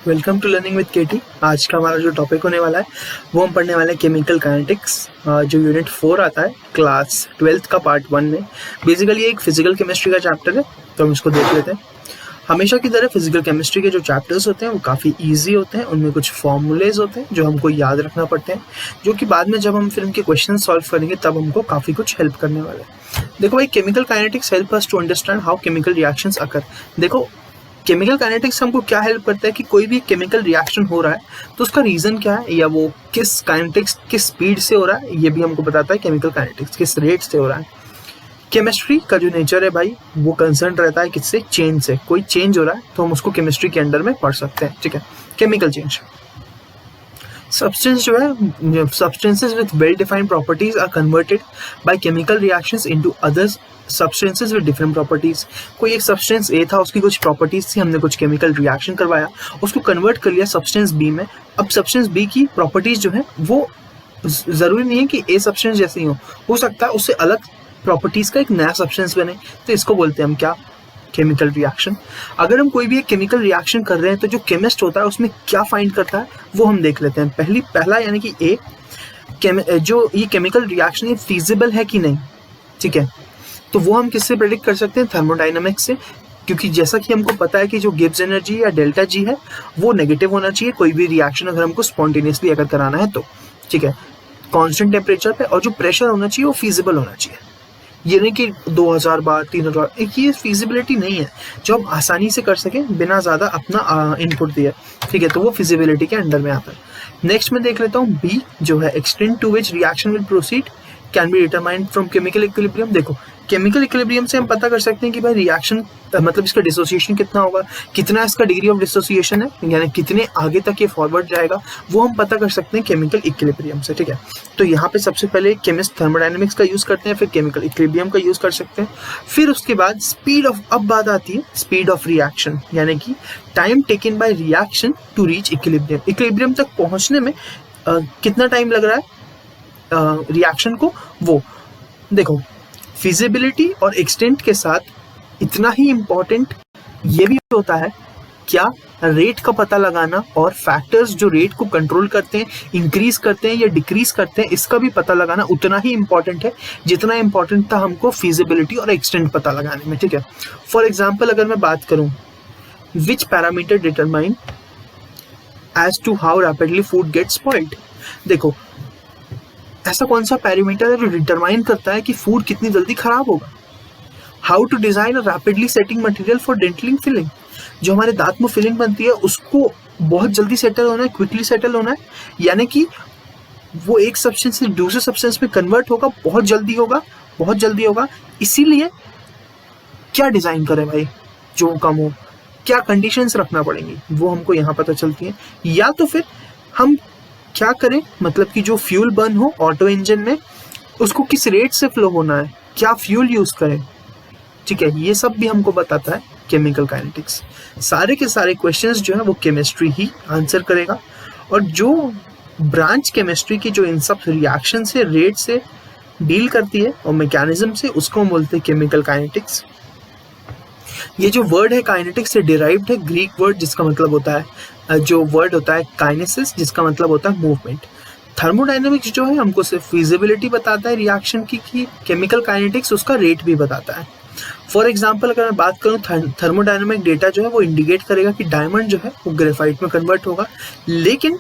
Welcome to learning with केटी। आज का हमारा जो टॉपिक होने वाला है वो हम पढ़ने वाले हैं केमिकल काइनेटिक्स, जो यूनिट 4 आता है क्लास 12th का पार्ट 1 में। बेसिकली एक फिजिकल केमिस्ट्री का चैप्टर है, तो हम इसको देख लेते हैं। हमेशा की तरह फिजिकल केमिस्ट्री के जो चैप्टर्स होते हैं वो काफ़ी ईजी होते हैं। उनमें कुछ फॉर्मूलेज होते हैं जो हमको याद रखना पड़ते हैं, जो कि बाद में जब हम फिर उनके क्वेश्चन सॉल्व करेंगे तब हमको काफ़ी कुछ हेल्प करने वाला है। देखो भाई, chemical kinetics help us to understand how chemical reactions occur. देखो, केमिकल काइनेटिक्स हमको क्या हेल्प करता है कि कोई भी केमिकल रिएक्शन हो रहा है तो उसका रीजन क्या है, या वो किस काइनेटिक्स किस स्पीड से हो रहा है, ये भी हमको बताता है। केमिकल काइनेटिक्स किस रेट से हो रहा है। केमिस्ट्री का जो नेचर है भाई, वो कंसर्न रहता है किससे, चेंज से। कोई चेंज हो रहा है तो हम उसको केमिस्ट्री के अंडर में पढ़ सकते हैं, ठीक है। केमिकल चेंज, सब्सटेंस जो है, substances with well defined properties are converted by chemical reactions into others substances with different properties. कोई एक सब्सटेंस ए था, उसकी कुछ प्रॉपर्टीज थी, हमने कुछ केमिकल रिएक्शन करवाया, उसको कन्वर्ट कर लिया सब्सटेंस बी में। अब सब्सटेंस बी की प्रॉपर्टीज जो है वो जरूरी नहीं है कि ए सब्सटेंस जैसी हो सकता है उससे अलग प्रॉपर्टीज का एक नया सब्सटेंस बने, तो इसको बोलते हैं हम क्या, केमिकल रिएक्शन। अगर हम कोई भी एक केमिकल रिएक्शन कर रहे हैं तो जो केमिस्ट होता है उसमें क्या फाइंड करता है वो हम देख लेते हैं। पहला यानी कि ए, जो ये केमिकल रिएक्शन ये फीजिबल है कि नहीं, ठीक है। तो वो हम किससे प्रेडिक्ट कर सकते हैं, थर्मोडायनामिक्स से, क्योंकि जैसा कि हमको पता है कि जो गिब्स एनर्जी या डेल्टा जी है वो नेगेटिव होना चाहिए कोई भी रिएक्शन अगर हमको स्पॉन्टेनियसली अगर कराना है तो, ठीक है, कांस्टेंट टेम्परेचर पे। और जो प्रेशर होना चाहिए वो फीजिबल होना चाहिए, ये नहीं कि 2000 बार 3000, एक ये फिजिबिलिटी नहीं है जो हम आसानी से कर सकें बिना ज़्यादा अपना इनपुट दिए, ठीक है। तो वो फिजिबिलिटी के अंडर में आता है। नेक्स्ट में देख लेता हूँ बी, जो है extent to which reaction will proceed can be determined from chemical equilibrium. देखो, केमिकल इक्विलिब्रियम से हम पता कर सकते हैं कि भाई रिएक्शन मतलब इसका डिसोसिएशन कितना होगा, कितना इसका डिग्री ऑफ डिसोसिएशन है, यानी कितने आगे तक ये फॉरवर्ड जाएगा, वो हम पता कर सकते हैं केमिकल इक्विलिब्रियम से, ठीक है। तो यहाँ पे सबसे पहले केमिस्ट थर्मोडायनेमिक्स का यूज करते हैं, फिर केमिकल इक्विलिब्रियम का यूज कर सकते हैं, फिर उसके बाद स्पीड ऑफ, अब बात आती है स्पीड ऑफ रिएक्शन, यानी कि time taken by reaction to reach equilibrium. Equilibrium तक पहुंचने में कितना टाइम लग रहा है रिएक्शन को, वो देखो। फिजिबिलिटी और एक्सटेंट के साथ इतना ही इम्पोर्टेंट ये भी होता है क्या, रेट का पता लगाना, और फैक्टर्स जो रेट को कंट्रोल करते हैं, इंक्रीज करते हैं या डिक्रीज करते हैं, इसका भी पता लगाना उतना ही इम्पोर्टेंट है जितना इम्पोर्टेंट था हमको फिजिबिलिटी और एक्सटेंट पता लगाने में, ठीक है। फॉर एग्जाम्पल अगर मैं बात करूं, which parameter determine as to how rapidly food gets spoiled. देखो, ऐसा कौन सा पैरामीटर है जो डिटरमाइन करता है कि फूड कितनी जल्दी खराब होगा। How to design a rapidly setting material for dental filling, जो हमारे दांत में फिलिंग बनती है उसको बहुत जल्दी सेटल होना है, क्विकली सेटल होना है, यानी कि वो एक सब्सटेंस से दूसरे सब्सटेंस में कन्वर्ट होगा, बहुत जल्दी होगा, बहुत जल्दी होगा। इसीलिए क्या डिजाइन करें भाई जो कम हो, क्या कंडीशंस रखना पड़ेंगी वो हमको यहाँ पता चलती है। या तो फिर हम क्या करें, मतलब कि जो फ्यूल बर्न हो ऑटो इंजन में उसको किस रेट से फ्लो होना है, क्या फ्यूल यूज करें, ठीक है। ये सब भी हमको बताता है केमिकल काइनेटिक्स। सारे के सारे क्वेश्चंस जो है वो केमिस्ट्री ही आंसर करेगा, और जो ब्रांच केमिस्ट्री की जो इन सब रिएक्शन से रेट से डील करती है और मैकेनिज्म से, उसको हम बोलते हैं केमिकल काइनेटिक्स। ये जो वर्ड है काइनेटिक्स से डिराइव्ड है ग्रीक वर्ड, जिसका मतलब होता है, जो वर्ड होता है काइनेसिस, जिसका मतलब होता है मूवमेंट। थर्मोडायनेमिक्स जो है हमको सिर्फ फिजिबिलिटी बताता है रिएक्शन की, केमिकल काइनेटिक्स उसका रेट भी बताता है। फॉर एग्जाम्पल अगर मैं बात करूँ, थर्मोडायनेमिक डेटा जो है वो इंडिकेट करेगा कि डायमंड जो है वो ग्रेफाइट में कन्वर्ट होगा, लेकिन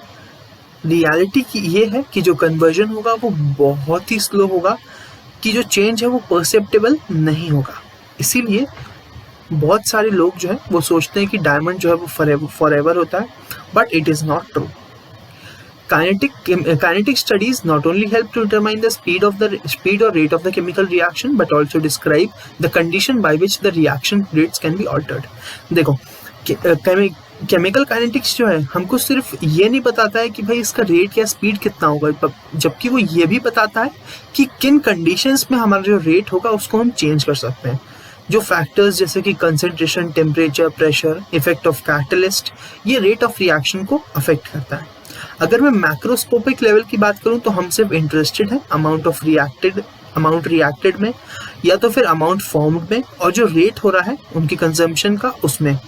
रियलिटी की ये है कि जो कन्वर्जन होगा वो बहुत ही स्लो होगा, कि जो चेंज है वो परसेप्टेबल नहीं होगा। इसीलिए बहुत सारे लोग जो है वो सोचते हैं कि डायमंड जो है वो फॉरएवर होता है, but it is not true. Kinetic studies not only help to determine the speed or rate of the chemical reaction, but also describe the condition by which the reaction rates can be altered. देखो, chemical kinetics जो है हमको सिर्फ ये नहीं बताता है कि भाई इसका रेट या स्पीड कितना होगा, जबकि वो ये भी बताता है कि किन कंडीशंस में हमारा जो रेट होगा उसको हम चेंज कर सकते हैं। जो फैक्टर्स जैसे कि concentration, temperature, pressure, effect of catalyst, ये रेट ऑफ रिएक्शन को अफेक्ट करता है। अगर मैं मैक्रोस्कोपिक लेवल की बात करूं तो हम सिर्फ इंटरेस्टेड हैं अमाउंट रिएक्टेड में, या तो फिर अमाउंट फॉर्म्ड में, और जो रेट हो रहा है उनकी कंजम्पशन का उसमें।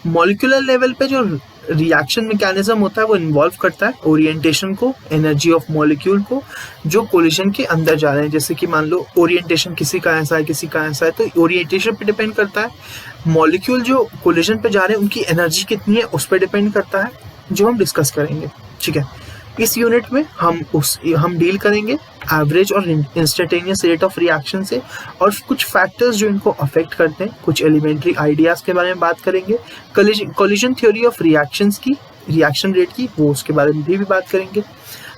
मॉलिक्यूलर लेवल पे जो रिएक्शन मैकेनिज्म होता है वो इन्वॉल्व करता है ओरिएंटेशन को, एनर्जी ऑफ मॉलिक्यूल को जो कोलिजन के अंदर जा रहे हैं। जैसे कि मान लो ओरिएंटेशन किसी का ऐसा है, किसी का ऐसा है, तो ओरिएंटेशन पे डिपेंड करता है। मॉलिक्यूल जो कोलिजन पे जा रहे हैं उनकी एनर्जी कितनी है उस पर डिपेंड करता है, जो हम डिस्कस करेंगे। ठीक है, इस यूनिट में हम डील करेंगे एवरेज और इंस्टेंटेनियस रेट ऑफ रिएक्शन से, और कुछ फैक्टर्स जो इनको अफेक्ट करते हैं, कुछ एलिमेंट्री आइडियाज के बारे में बात करेंगे। कोलिजन थ्योरी ऑफ रिएक्शंस की, रिएक्शन रेट की, वो उसके बारे में भी बात करेंगे।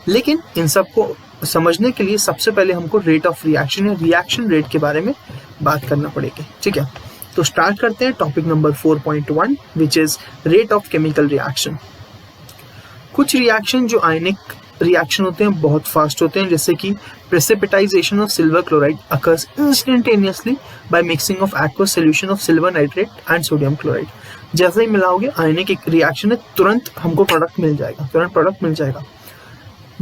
लेकिन इन सबको समझने के लिए सबसे पहले हमको रेट ऑफ रिएक्शन या रिएक्शन रेट के बारे में बात करना पड़ेगी। ठीक है, तो स्टार्ट करते हैं topic number 4.1 which is rate of chemical reaction. कुछ रिएक्शन जो आयनिक रिएक्शन होते हैं बहुत फास्ट होते हैं, जैसे कि precipitization of silver chloride occurs instantaneously by mixing of aqueous solution of silver nitrate and sodium chloride. जैसे ही मिलाओगे आयनिक एक रिएक्शन है, तुरंत हमको प्रोडक्ट मिल जाएगा, तुरंत प्रोडक्ट मिल जाएगा।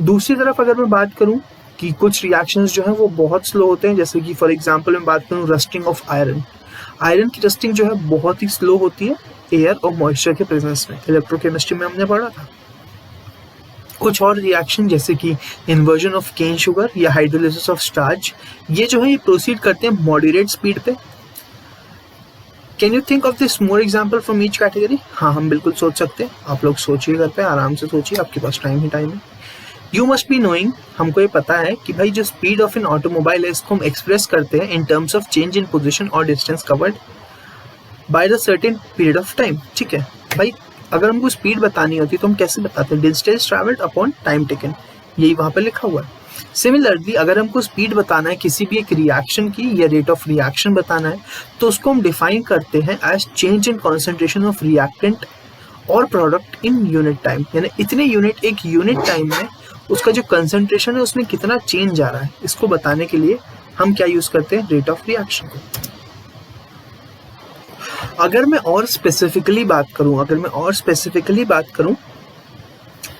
दूसरी तरफ अगर मैं बात करूं कि कुछ रिएक्शंस जो हैं वो बहुत स्लो होते हैं, जैसे कि फॉर एग्जांपल मैं बात करूं रस्टिंग ऑफ आयरन। आयरन की रस्टिंग जो है बहुत ही स्लो होती है एयर और मॉइस्चर के प्रेजेंस में, इलेक्ट्रोकेमिस्ट्री में हमने पढ़ा था। कुछ और रिएक्शन जैसे कि इन्वर्जन ऑफ केन शुगर या हाइड्रोलिसिस ऑफ स्टार्च, ये जो है ये प्रोसीड करते हैं मॉडरेट स्पीड पे। Can you think of this more example from each category? हाँ, हम बिल्कुल सोच सकते हैं। आप लोग सोचिए, घर पे आराम से सोचिए, आपके पास टाइम ही टाइम है। यू मस्ट बी नोइंग, हमको ये पता है कि भाई जो स्पीड ऑफ एन ऑटोमोबाइल है इसको हम एक्सप्रेस करते हैं in terms of change in position और distance covered by the certain period of time. ठीक है भाई, अगर हमको स्पीड बतानी होती तो हम कैसे बताते हैं? Distance travelled upon time taken, यही वहां पे लिखा हुआ है। सिमिलरली अगर हमको स्पीड बताना है किसी भी एक रिएक्शन की या रेट ऑफ रिएक्शन बताना है, तो उसको हम डिफाइन करते हैं as change in concentration of reactant और प्रोडक्ट इन यूनिट टाइम, यानी इतने यूनिट, एक यूनिट टाइम में उसका जो कंसेंट्रेशन है उसमें कितना चेंज आ रहा है, इसको बताने के लिए हम क्या यूज करते हैं? रेट ऑफ रिएक्शन को। अगर मैं और स्पेसिफिकली बात करूं,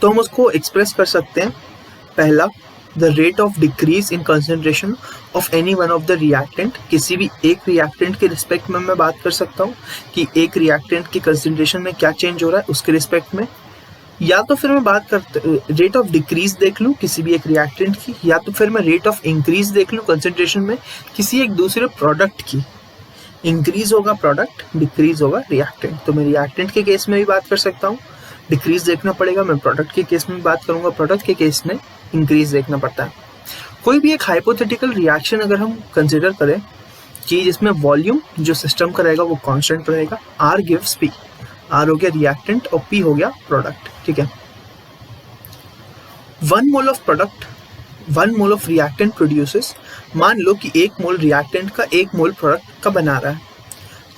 तो हम उसको एक्सप्रेस कर सकते हैं। पहला, the rate of decrease in concentration of any one of the reactant. किसी भी एक रिएक्टेंट के रिस्पेक्ट में मैं बात कर सकता हूं कि एक रिएक्टेंट के कंसेंट्रेशन में क्या चेंज हो रहा है उसके रिस्पेक्ट में। या तो फिर मैं बात करते रेट ऑफ डिक्रीज देख लूं किसी भी एक रिएक्टेंट की, या तो फिर मैं रेट ऑफ इंक्रीज देख लूं कंसेंट्रेशन में किसी एक दूसरे प्रोडक्ट की। इंक्रीज होगा प्रोडक्ट, डिक्रीज होगा रिएक्टेंट। तो मैं रिएक्टेंट के केस में भी बात कर सकता हूँ, डिक्रीज देखना पड़ेगा। मैं प्रोडक्ट के केस में भी बात करूंगा, प्रोडक्ट के केस में इंक्रीज देखना पड़ता है। कोई भी एक हाइपोथेटिकल रिएक्शन अगर हम कंसिडर करें कि जिसमें वॉल्यूम जो सिस्टम का रहेगा वो कांस्टेंट रहेगा, आर गिव्स पी। आर हो गया रिएक्टेंट और पी हो गया प्रोडक्ट। ठीक है, 1 mole of product 1 mole of reactant produces. मान लो कि 1 मोल रिएक्टेंट का 1 मोल प्रोडक्ट का बना रहा है,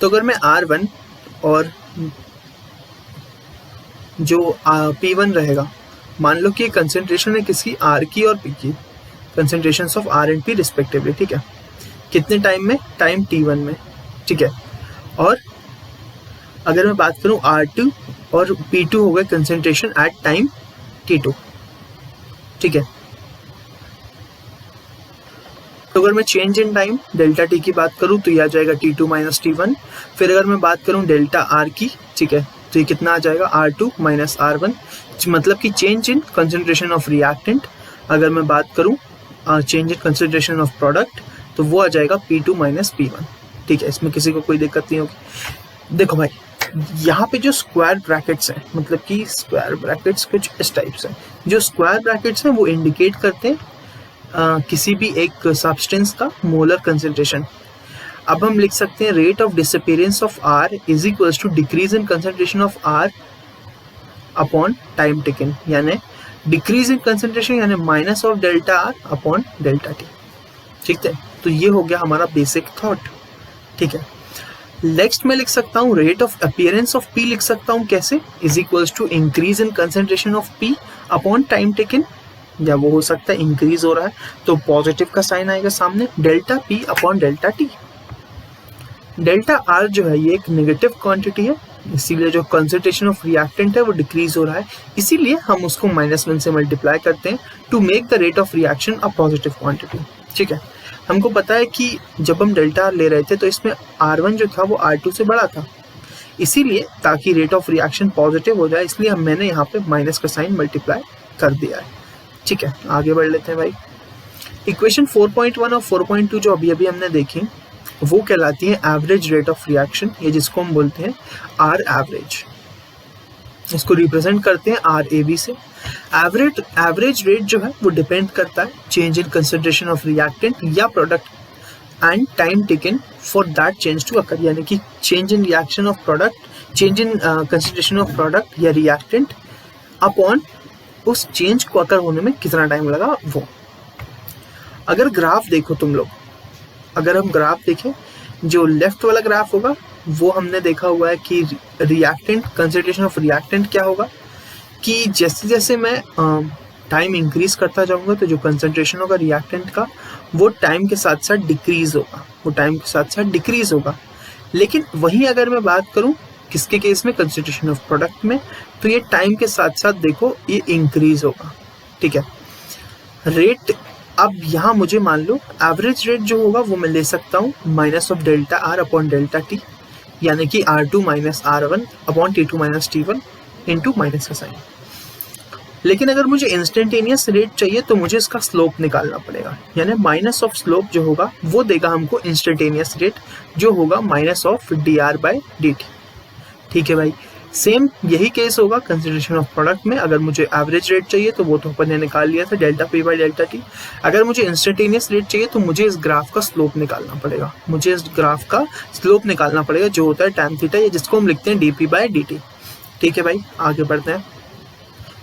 तो अगर मैं R1 और जो P1 रहेगा, मान लो कि कंसेंट्रेशन है किसी R की और P की, concentration of R and P respectively. ठीक है, कितने टाइम में? टाइम T1 में। ठीक है, और अगर मैं बात करूं R2 और P2 हो गए कंसेंट्रेशन एट टाइम T2। ठीक है, तो अगर मैं change in time delta T की बात करूं तो ये आ जाएगा T2 माइनस T1। फिर अगर मैं बात करूं डेल्टा आर की, ठीक है, तो ये कितना आ जाएगा? R2 माइनस R1, मतलब कि change in concentration of reactant. अगर मैं बात करूं change in concentration of product, तो वो आ जाएगा P2 माइनस P1। ठीक है, इसमें किसी को कोई दिक्कत नहीं होगी। देखो भाई, यहाँ पे जो स्क्वायर ब्रैकेट्स हैं, मतलब कि स्क्वायर ब्रैकेट्स कुछ इस टाइप से, जो स्क्वायर ब्रैकेट्स हैं वो इंडिकेट करते हैं किसी भी एक सब्सटेंस का मोलर कंसेंट्रेशन। अब हम लिख सकते हैं rate of disappearance of R is equals to decrease in concentration of R upon time taken, यानी डिक्रीज इन कंसेंट्रेशन यानी minus of delta R upon delta T. ठीक है, तो ये हो गया हमारा बेसिक थॉट। ठीक है, नेक्स्ट मैं लिख सकता हूँ rate of appearance of P, लिख सकता हूँ कैसे? Is equals to increase in concentration of P upon time taken, या वो हो सकता है इंक्रीज हो रहा है तो पॉजिटिव का साइन आएगा सामने, delta P upon delta T. Delta R जो है ये एक नेगेटिव क्वांटिटी है, इसीलिए जो कंसेंट्रेशन ऑफ रिएक्टेंट है वो डिक्रीज हो रहा है, इसीलिए हम उसको -1 से मल्टीप्लाई करते हैं to make the rate of reaction a positive quantity. ठीक है, हमको पता है कि जब हम डेल्टा आर ले रहे थे तो इसमें R1 जो था वो R2 से बड़ा था, इसीलिए ताकि रेट ऑफ रिएक्शन पॉजिटिव हो जाए, इसलिए मैंने यहाँ पे माइनस का साइन मल्टीप्लाई कर दिया है। ठीक है, आगे बढ़ लेते हैं भाई। इक्वेशन 4.1 और 4.2 जो अभी अभी हमने देखी वो कहलाती है एवरेज रेट ऑफ रिएक्शन, ये जिसको हम बोलते हैं आर एवरेज। इसको रिप्रेजेंट करते हैं आर ए बी से। एवरेज रेट जो है वो डिपेंड करता है change in concentration of reactant या product and time taken for that change to occur, यानी कि change in reaction of product, change in concentration of product या रिएक्टेंट अपॉन उस चेंज को अकर होने में कितना टाइम लगा वो। अगर ग्राफ देखो तुम लोग, अगर हम ग्राफ देखें, जो लेफ्ट वाला ग्राफ होगा वो हमने देखा हुआ है कि रिएक्टेंट, कंसंट्रेशन ऑफ रिएक्टेंट क्या होगा कि जैसे जैसे मैं टाइम इंक्रीज करता जाऊंगा तो जो कंसंट्रेशन होगा रिएक्टेंट का वो टाइम के साथ साथ डिक्रीज होगा, वो टाइम के साथ साथ डिक्रीज होगा। लेकिन वहीं अगर मैं बात करूं किसके केस में, कंसंट्रेशन ऑफ प्रोडक्ट में, तो ये टाइम के साथ साथ देखो ये इंक्रीज होगा। ठीक है, रेट अब यहाँ मुझे मान लो एवरेज रेट जो होगा वो मैं ले सकता हूँ minus of delta R upon delta T, यानी कि R2 minus R1 upon T2 minus T1 into minus का साइन। लेकिन अगर मुझे इंस्टेंटेनियस रेट चाहिए तो मुझे इसका स्लोप निकालना पड़ेगा, यानी माइनस ऑफ स्लोप जो होगा वो देगा हमको इंस्टेंटेनियस रेट, जो होगा minus of dr by dt। ठीक है भाई, सेम यही केस होगा कंसिडरेशन ऑफ प्रोडक्ट में। अगर मुझे एवरेज रेट चाहिए तो वो तो अपन ने निकाल लिया था, delta P by delta T. अगर मुझे इंस्टेंटेनियस रेट चाहिए तो मुझे इस ग्राफ का स्लोप निकालना पड़ेगा, मुझे इस ग्राफ का स्लोप निकालना पड़ेगा जो होता है टैन थीटा, या जिसको हम लिखते हैं dp बाई dt। ठीक है भाई, आगे बढ़ते हैं।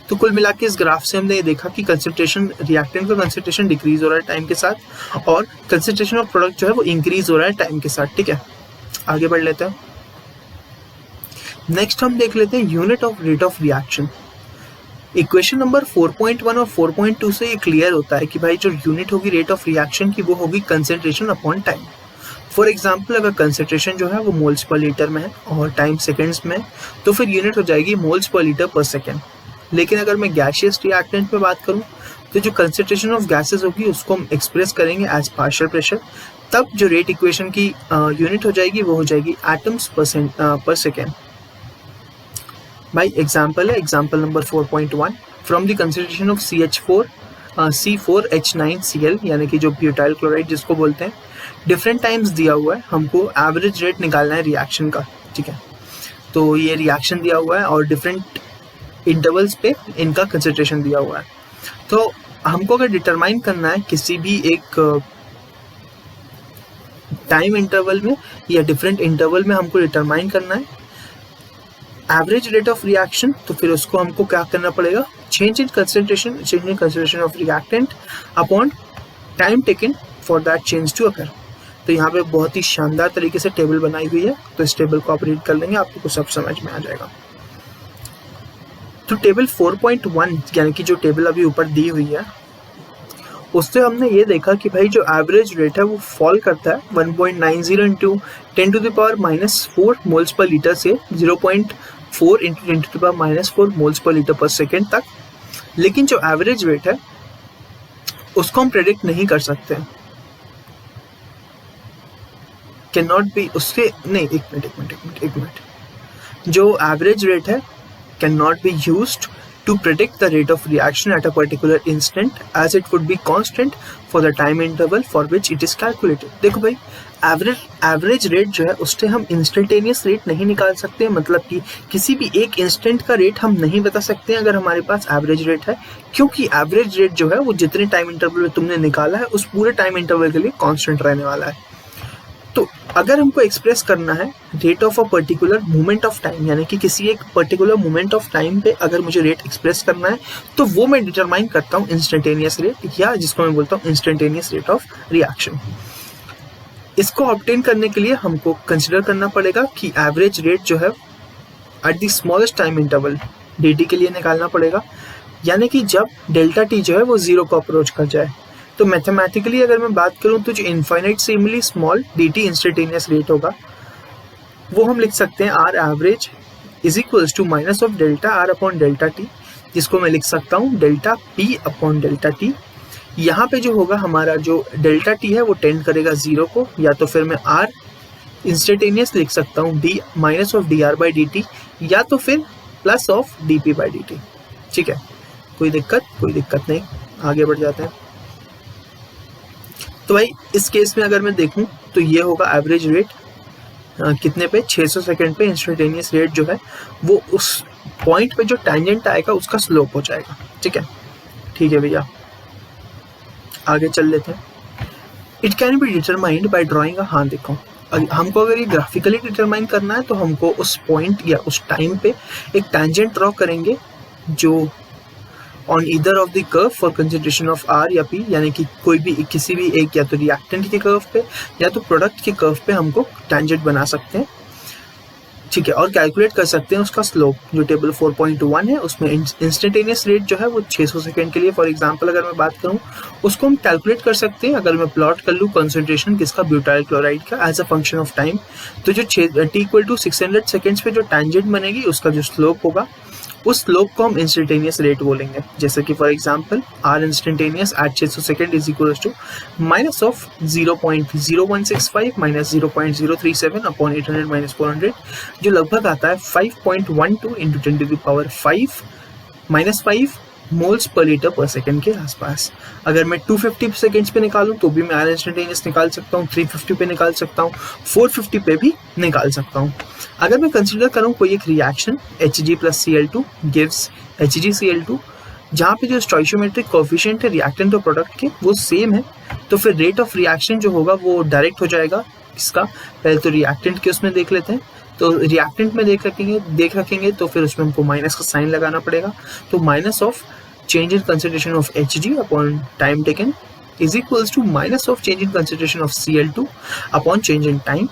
तो कुल मिला के इस ग्राफ से हमने ये देखा कि कंसंट्रेशन, रिएक्टेंट का कंसंट्रेशन डिक्रीज हो रहा है टाइम के साथ और कंसंट्रेशन ऑफ प्रोडक्ट जो है वो इंक्रीज हो रहा है टाइम के साथ। ठीक है, आगे बढ़ लेते हैं। नेक्स्ट हम देख लेते हैं unit of rate of reaction. Equation number 4.1 और 4.2 से ये क्लियर होता है कि भाई जो यूनिट होगी रेट ऑफ रिएक्शन की वो होगी concentration upon time. For example अगर कंसंट्रेशन जो है वो मोल्स पर लीटर में है और टाइम सेकेंड्स में है तो फिर यूनिट हो जाएगी moles per litre per second. लेकिन अगर मैं गैसियस रिएक्टेंट पे बात करूं तो जो कंसंट्रेशन ऑफ गैसेस होगी उसको हम एक्सप्रेस करेंगे एज पार्शियल प्रेशर, तब जो रेट इक्वेशन की यूनिट हो जाएगी वो हो जाएगी एटम्स पर सेकेंड। भाई एग्जाम्पल है, example number 4.1, from the concentration of C4H9Cl, यानी कि जो ब्यूटाइल क्लोराइड जिसको बोलते हैं, डिफरेंट टाइम्स दिया हुआ है, हमको एवरेज रेट निकालना है रिएक्शन का। ठीक है, तो ये रिएक्शन दिया हुआ है और डिफरेंट इंटरवल्स पे इनका कंसंट्रेशन दिया हुआ है। तो हमको अगर डिटरमाइन करना है किसी भी एक टाइम इंटरवल में या डिफरेंट इंटरवल में हमको डिटरमाइन करना है एवरेज रेट ऑफ रिएक्शन, तो फिर उसको हमको क्या करना पड़ेगा, change in concentration of reactant upon time taken for that change to occur. तो यहाँ पे बहुत ही शानदार तरीके से टेबल बनाई हुई है, तो इस टेबल को आप रीड कर लेंगे, आपको सब समझ में आ जाएगा। तो टेबल 4.1 यानी कि जो टेबल अभी ऊपर दी हुई है उससे हमने ये देखा कि भाई जो एवरेज रेट है वो फॉल करता है 1.90 into 10 to the power -4 moles per litre से 0.4 into 10 to the power -4 moles per litre per second तक। लेकिन जो एवरेज रेट है उसको हम प्रेडिक्ट नहीं कर सकते, कैन नॉट बी, उसके नहीं, एक मिनट, जो एवरेज रेट है can not be used to predict the rate of reaction at a particular instant as it would be constant for the time interval for which it is calculated। देखो भाई, average rate जो है उससे हम instantaneous rate नहीं निकाल सकते, मतलब कि किसी भी एक इंस्टेंट का रेट हम नहीं बता सकते अगर हमारे पास एवरेज रेट है, क्योंकि एवरेज रेट जो है वो जितने टाइम इंटरवल में तुमने निकाला है उस पूरे टाइम इंटरवल के लिए कांस्टेंट रहने वाला है। तो अगर हमको एक्सप्रेस करना है rate of a particular moment of time, यानी कि किसी एक पर्टिकुलर मोमेंट ऑफ टाइम पे अगर मुझे रेट एक्सप्रेस करना है तो वो मैं डिटरमाइन करता हूँ इंस्टेंटेनियस रेट, या जिसको मैं बोलता हूँ इंस्टेंटेनियस रेट ऑफ रिएक्शन। इसको ऑब्टेन करने के लिए हमको कंसिडर करना पड़ेगा कि एवरेज रेट जो है at the smallest time interval dt के लिए निकालना पड़ेगा, यानी कि जब डेल्टा टी जो है वो 0 को अप्रोच कर जाए। तो मैथमेटिकली अगर मैं बात करूं तो जो infinitely small dt instantaneous rate होगा वो हम लिख सकते हैं R average is equals to minus of delta R upon delta T, जिसको मैं लिख सकता हूँ delta P upon delta T. यहाँ पे जो होगा हमारा जो डेल्टा टी है वो टेंड करेगा 0 को, या तो फिर मैं आर इंस्टेंटेनियस लिख सकता हूँ D minus of D R by D T या तो फिर plus of D P by D T. ठीक है, कोई दिक्कत नहीं, आगे बढ़ जाते हैं। तो भाई इस केस में अगर मैं देखूं तो ये होगा एवरेज रेट कितने पे, 600 सेकंड पे इंस्टेंटेनियस रेट जो है वो उस पॉइंट पे जो टैंजेंट आएगा उसका स्लोप हो जाएगा। ठीक है भैया, आगे चल लेते हैं। It can be determined by drawing हाँ देखो, हमको अगर ये ग्राफिकली डिटरमाइन करना है तो हमको उस पॉइंट या उस टाइम पे एक टैंजेंट ड्रॉ करेंगे जो on either of the curve for concentration of R या पी, यानी कि कोई भी किसी भी एक या तो रिएक्टेंट के कर्व पे या तो प्रोडक्ट के कर्व पे हमको टैंजेंट बना सकते हैं। ठीक है, और कैलकुलेट कर सकते हैं उसका स्लोप जो टेबल 4.1 है उसमें इंस्टेंटेनियस रेट जो है वो 600 सेकंड के लिए फॉर एग्जांपल अगर मैं बात करूं उसको हम कैलकुलेट कर सकते हैं। अगर मैं प्लॉट कर लूं कंसंट्रेशन किसका, ब्यूटाइल क्लोराइड का as a function of time, तो जो t इक्वल टू 600 सेकेंड्स पे जो टैंजेंट बनेगी उसका जो स्लोप होगा उस स्लोप को हम इंस्टेंटेनियस रेट बोलेंगे। जैसे कि for example R instantaneous at 600 second is equal to minus of 0.0165 minus 0.037 upon 800 minus 400 जो लगभग आता है 5.12 into 10 to the power 5 minus 5 moles per litre per second के आसपास। अगर मैं 250 सेकेंड्स पे निकालूं तो भी मैं आर इंस्टेंटेनियस निकाल सकता हूँ, 350 पे निकाल सकता हूँ, 450 पे भी निकाल सकता हूँ। अगर मैं कंसिडर करूँ कोई एक reaction Hg plus Cl2 gives HgCl2 जहाँ पे जो स्टोइचियोमेट्रिक कोएफिशिएंट है रिएक्टेंट और प्रोडक्ट के वो सेम है, तो फिर रेट ऑफ रिएक्शन जो होगा वो डायरेक्ट हो जाएगा किसका, पहले तो रिएक्टेंट के उसमें देख लेते हैं। तो रिएक्टेंट में देख रखेंगे तो फिर उसमें हमको माइनस का साइन लगाना पड़ेगा, तो minus of change in concentration of Hg upon time taken is equals to minus of change in concentration of Cl2 upon change in time।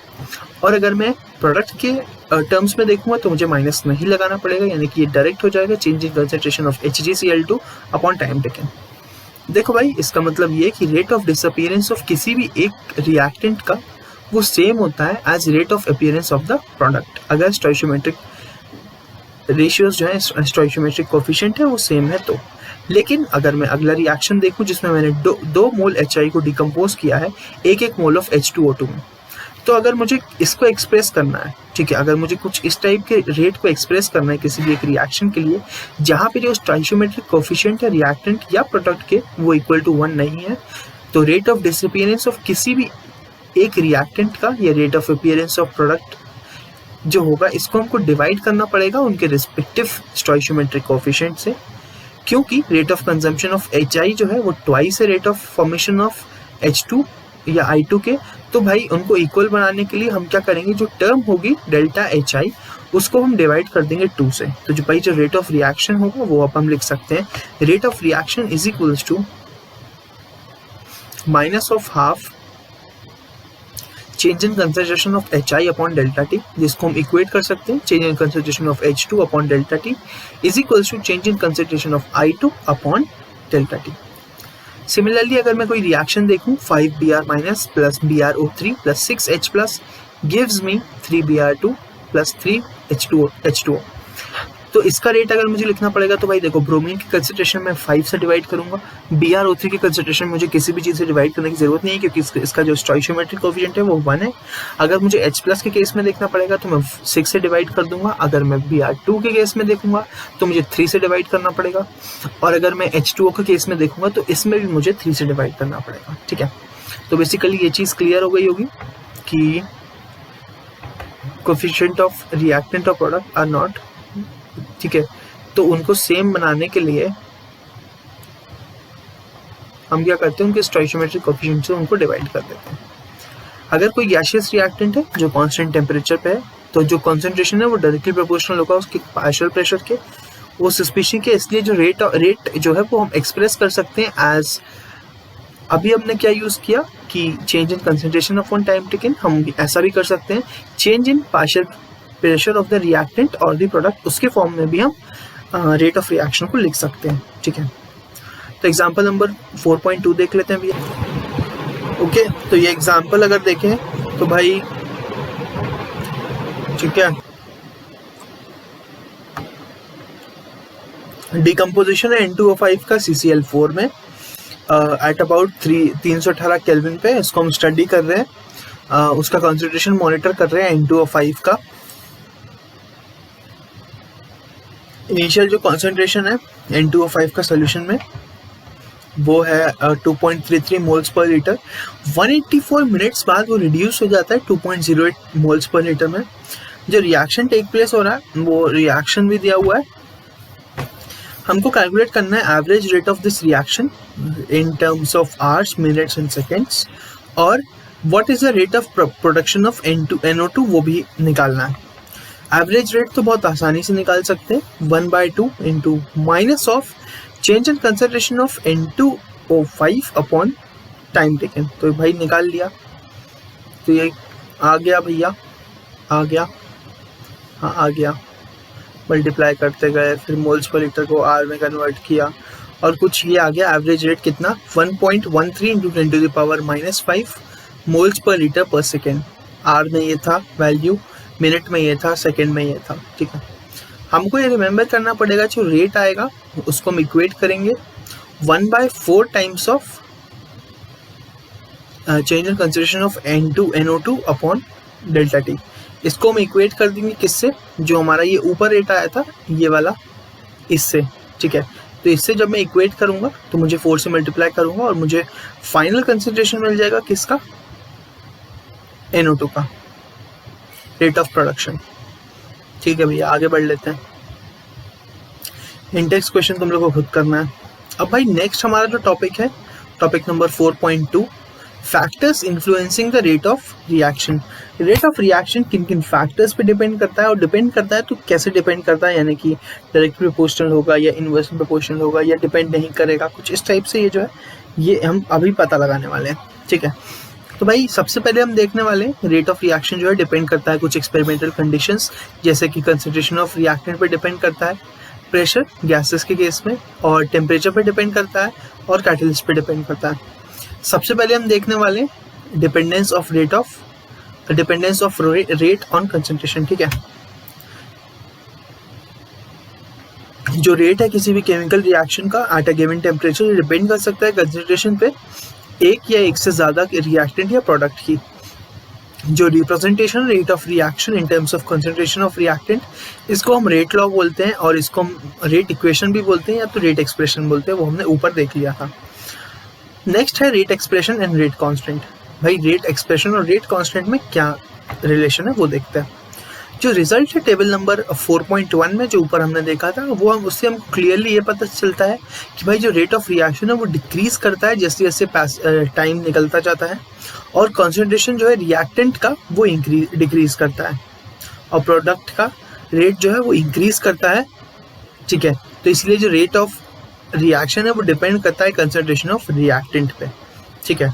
और अगर मैं प्रोडक्ट के टर्म्स में देखूंगा तो मुझे माइनस नहीं लगाना पड़ेगा, यानी कि ये डायरेक्ट हो जाएगा change in concentration of HgCl2 upon time taken. देखो भाई इसका मतलब ये कि रेट ऑफ डिसअपीयरेंस ऑफ किसी भी एक रिएक्टेंट का वो सेम होता है as rate of appearance of the product, अगर स्टोइचियोमेट्रिक रेशियोज जो है स्टोइचियोमेट्रिक कोएफिशिएंट है वो सेम है तो। लेकिन अगर मैं अगला रिएक्शन देखूं जिसमें मैंने दो मोल HI को डिकम्पोज किया है 1 मोल ऑफ H2O2 में, तो अगर मुझे इसको एक्सप्रेस करना है, ठीक है, अगर मुझे कुछ इस टाइप के रेट को एक्सप्रेस करना है किसी भी एक रिएक्शन के लिए जहाँ पे जो स्टोइचियोमेट्रिक कोएफिशिएंट है रिएक्टेंट या प्रोडक्ट के वो इक्वल टू 1 नहीं है, तो रेट ऑफ डिसअपीयरेंस ऑफ किसी भी एक रिएक्टेंट का या rate of appearance of product जो होगा इसको हमको डिवाइड करना पड़ेगा उनके रिस्पेक्टिव स्टोइचियोमेट्रिक कोएफिशिएंट से, क्योंकि rate of consumption of HI जो है वो ट्वाइस है rate of formation of H2 या I2 के। तो भाई उनको इक्वल बनाने के लिए हम क्या करेंगे, जो टर्म होगी डेल्टा HI उसको हम डिवाइड कर देंगे 2 से। तो जो भाई जो रेट ऑफ रिएक्शन होगा वो अब हम लिख सकते हैं rate of reaction is equals to minus of half change in concentration of HI upon delta T, जिसको हम इक्वेट कर सकते हैं change in concentration of H2 upon delta T is equals to change in concentration of I2 upon delta T. Similarly अगर मैं कोई reaction देखूं 5Br minus plus BrO3 plus 6H plus gives me 3Br2 plus 3H2O। तो इसका rate अगर मुझे लिखना पड़ेगा तो भाई देखो ब्रोमीन की कंसंट्रेशन में 5 से डिवाइड करूंगा, BrO3 की कंसंट्रेशन मुझे किसी भी चीज़ से डिवाइड करने की जरूरत नहीं है क्योंकि इसका जो स्टोइचियोमेट्रिक कोएफिशिएंट है वो 1 है। अगर मुझे H प्लस के केस में देखना पड़ेगा तो मैं 6 से डिवाइड कर दूंगा, अगर मैं Br2 के केस में देखूंगा तो मुझे 3 से डिवाइड करना पड़ेगा, और अगर मैं H2O के केस में देखूंगा तो इसमें भी मुझे 3 से डिवाइड करना पड़ेगा। ठीक है, तो बेसिकली ये चीज़ क्लियर हो गई होगी कि कोएफिशिएंट ऑफ रिएक्टेंट और प्रोडक्ट आर नॉट, ठीक है, तो उनको सेम बनाने के लिए हम क्या करते हैं उनके स्टोइचियोमेट्रिक कोएफिशिएंट से उनको डिवाइड कर देते हैं। अगर कोई गैसियस रिएक्टेंट है जो कांस्टेंट टेम्परेचर पे है तो जो कंसंट्रेशन है वो डायरेक्टली प्रोपोर्शनल होगा उसके पार्शियल प्रेशर के उस स्पीशीज के, इसलिए जो रेट जो है वो हम एक्सप्रेस कर सकते हैं एज, अभी हमने क्या यूज किया कि change in concentration of one time taken, हम ऐसा भी कर सकते हैं change in partial pressure of the reactant और द प्रोडक्ट, उसके फॉर्म में भी हम रेट ऑफ रिएक्शन को लिख सकते हैं। ठीक है, तो एग्जांपल नंबर 4.2 देख लेते हैं भैया। ओके, तो ये एग्जांपल अगर देखें तो भाई ठीक है, डिकम्पोजिशन है N2O5 का CCl4 में एट अबाउट 318 केल्विन पे, इसको हम स्टडी कर रहे हैं। उसका कॉन्सेंट्रेशन मॉनिटर कर रहे हैं N2O5 का। इनिशियल जो कॉन्सेंट्रेशन है N2O5 का सोल्यूशन में वो है 2.33 मोल्स पर लीटर। 184 मिनट्स बाद वो रिड्यूस हो जाता है 2.08 मोल्स पर लीटर में। जो रिएक्शन टेक प्लेस हो रहा है वो रिएक्शन भी दिया हुआ है। हमको कैलकुलेट करना है average rate of this reaction in terms of hours, minutes and seconds, और what is the rate of production of NO2 वो भी निकालना है। एवरेज रेट तो बहुत आसानी से निकाल सकते हैं, 1/2 into minus of change in concentration of N2O5 upon time taken. तो भाई निकाल लिया, तो ये आ गया भैया, आ गया, हाँ आ गया। मल्टीप्लाई करते गए, फिर मोल्स पर लीटर को आर में कन्वर्ट किया, और कुछ ये आ गया एवरेज रेट कितना 1.13 into 10⁻⁻5 moles per litre per second. Are में ये था वैल्यू, मिनट में ये था, सेकेंड में ये था। ठीक है, हमको ये रिमेंबर करना पड़ेगा, जो रेट आएगा उसको हम इक्वेट करेंगे 1/4 times of change in concentration of NO2 upon delta T. इसको हम इक्वेट कर देंगे किससे, जो हमारा ये ऊपर रेट आया था ये वाला, इससे। ठीक है, तो इससे जब मैं इक्वेट करूंगा तो मुझे 4 से मल्टीप्लाई करूंगा और मुझे फाइनल कंसंट्रेशन मिल जाएगा किसका, NO2 का, रेट ऑफ प्रोडक्शन। ठीक है भैया, आगे बढ़ लेते हैं। इंडेक्स क्वेश्चन तुम लोग को खुद करना है। अब भाई नेक्स्ट हमारा जो टॉपिक है, topic number 4.2, factors influencing the rate of reaction. Rate of reaction किन किन फैक्टर्स पे डिपेंड करता है, और डिपेंड करता है तो कैसे डिपेंड करता है, यानी कि डायरेक्ट प्रोपोर्शनल होगा या इनवर्स प्रोपोर्शनल होगा या डिपेंड नहीं करेगा, कुछ इस टाइप से ये जो है ये हम अभी पता लगाने वाले हैं। ठीक है, तो भाई सबसे पहले हम देखने वाले रेट ऑफ रिएक्शन जो है डिपेंड करता है कुछ एक्सपेरिमेंटल कंडीशंस, जैसे कि कंसंट्रेशन ऑफ रिएक्टेंट पे डिपेंड करता है, प्रेशर गैसेस के केस में, और टेम्परेचर पे डिपेंड करता है, और कैटलिस्ट पे डिपेंड करता है। सबसे पहले हम देखने वाले dependence of rate on concentration. ठीक है, जो रेट है किसी भी केमिकल रिएक्शन का at a given temperature depend कर सकता है कंसंट्रेशन पे, एक या एक से ज्यादा रिएक्टेंट या प्रोडक्ट की। जो representation rate of reaction in terms of concentration of reactant, इसको हम रेट लॉ बोलते हैं, और इसको हम रेट इक्वेशन भी बोलते हैं या तो रेट एक्सप्रेशन बोलते हैं, वो हमने ऊपर देख लिया था। नेक्स्ट है rate expression and rate constant. भाई रेट एक्सप्रेशन और रेट कांस्टेंट में क्या रिलेशन है वो देखते हैं। जो रिजल्ट है टेबल नंबर 4.1 में जो ऊपर हमने देखा था, वो हम उससे हमको क्लियरली ये पता चलता है कि भाई जो रेट ऑफ रिएक्शन है वो डिक्रीज करता है जैसे जैसे टाइम निकलता जाता है, और कॉन्सेंट्रेशन जो है रिएक्टेंट का वो डिक्रीज करता है, और प्रोडक्ट का रेट जो है वो इंक्रीज करता है। ठीक है, तो इसलिए जो रेट ऑफ रिएक्शन है वो डिपेंड करता है कंसंट्रेशन ऑफ रिएक्टेंट पे। ठीक है,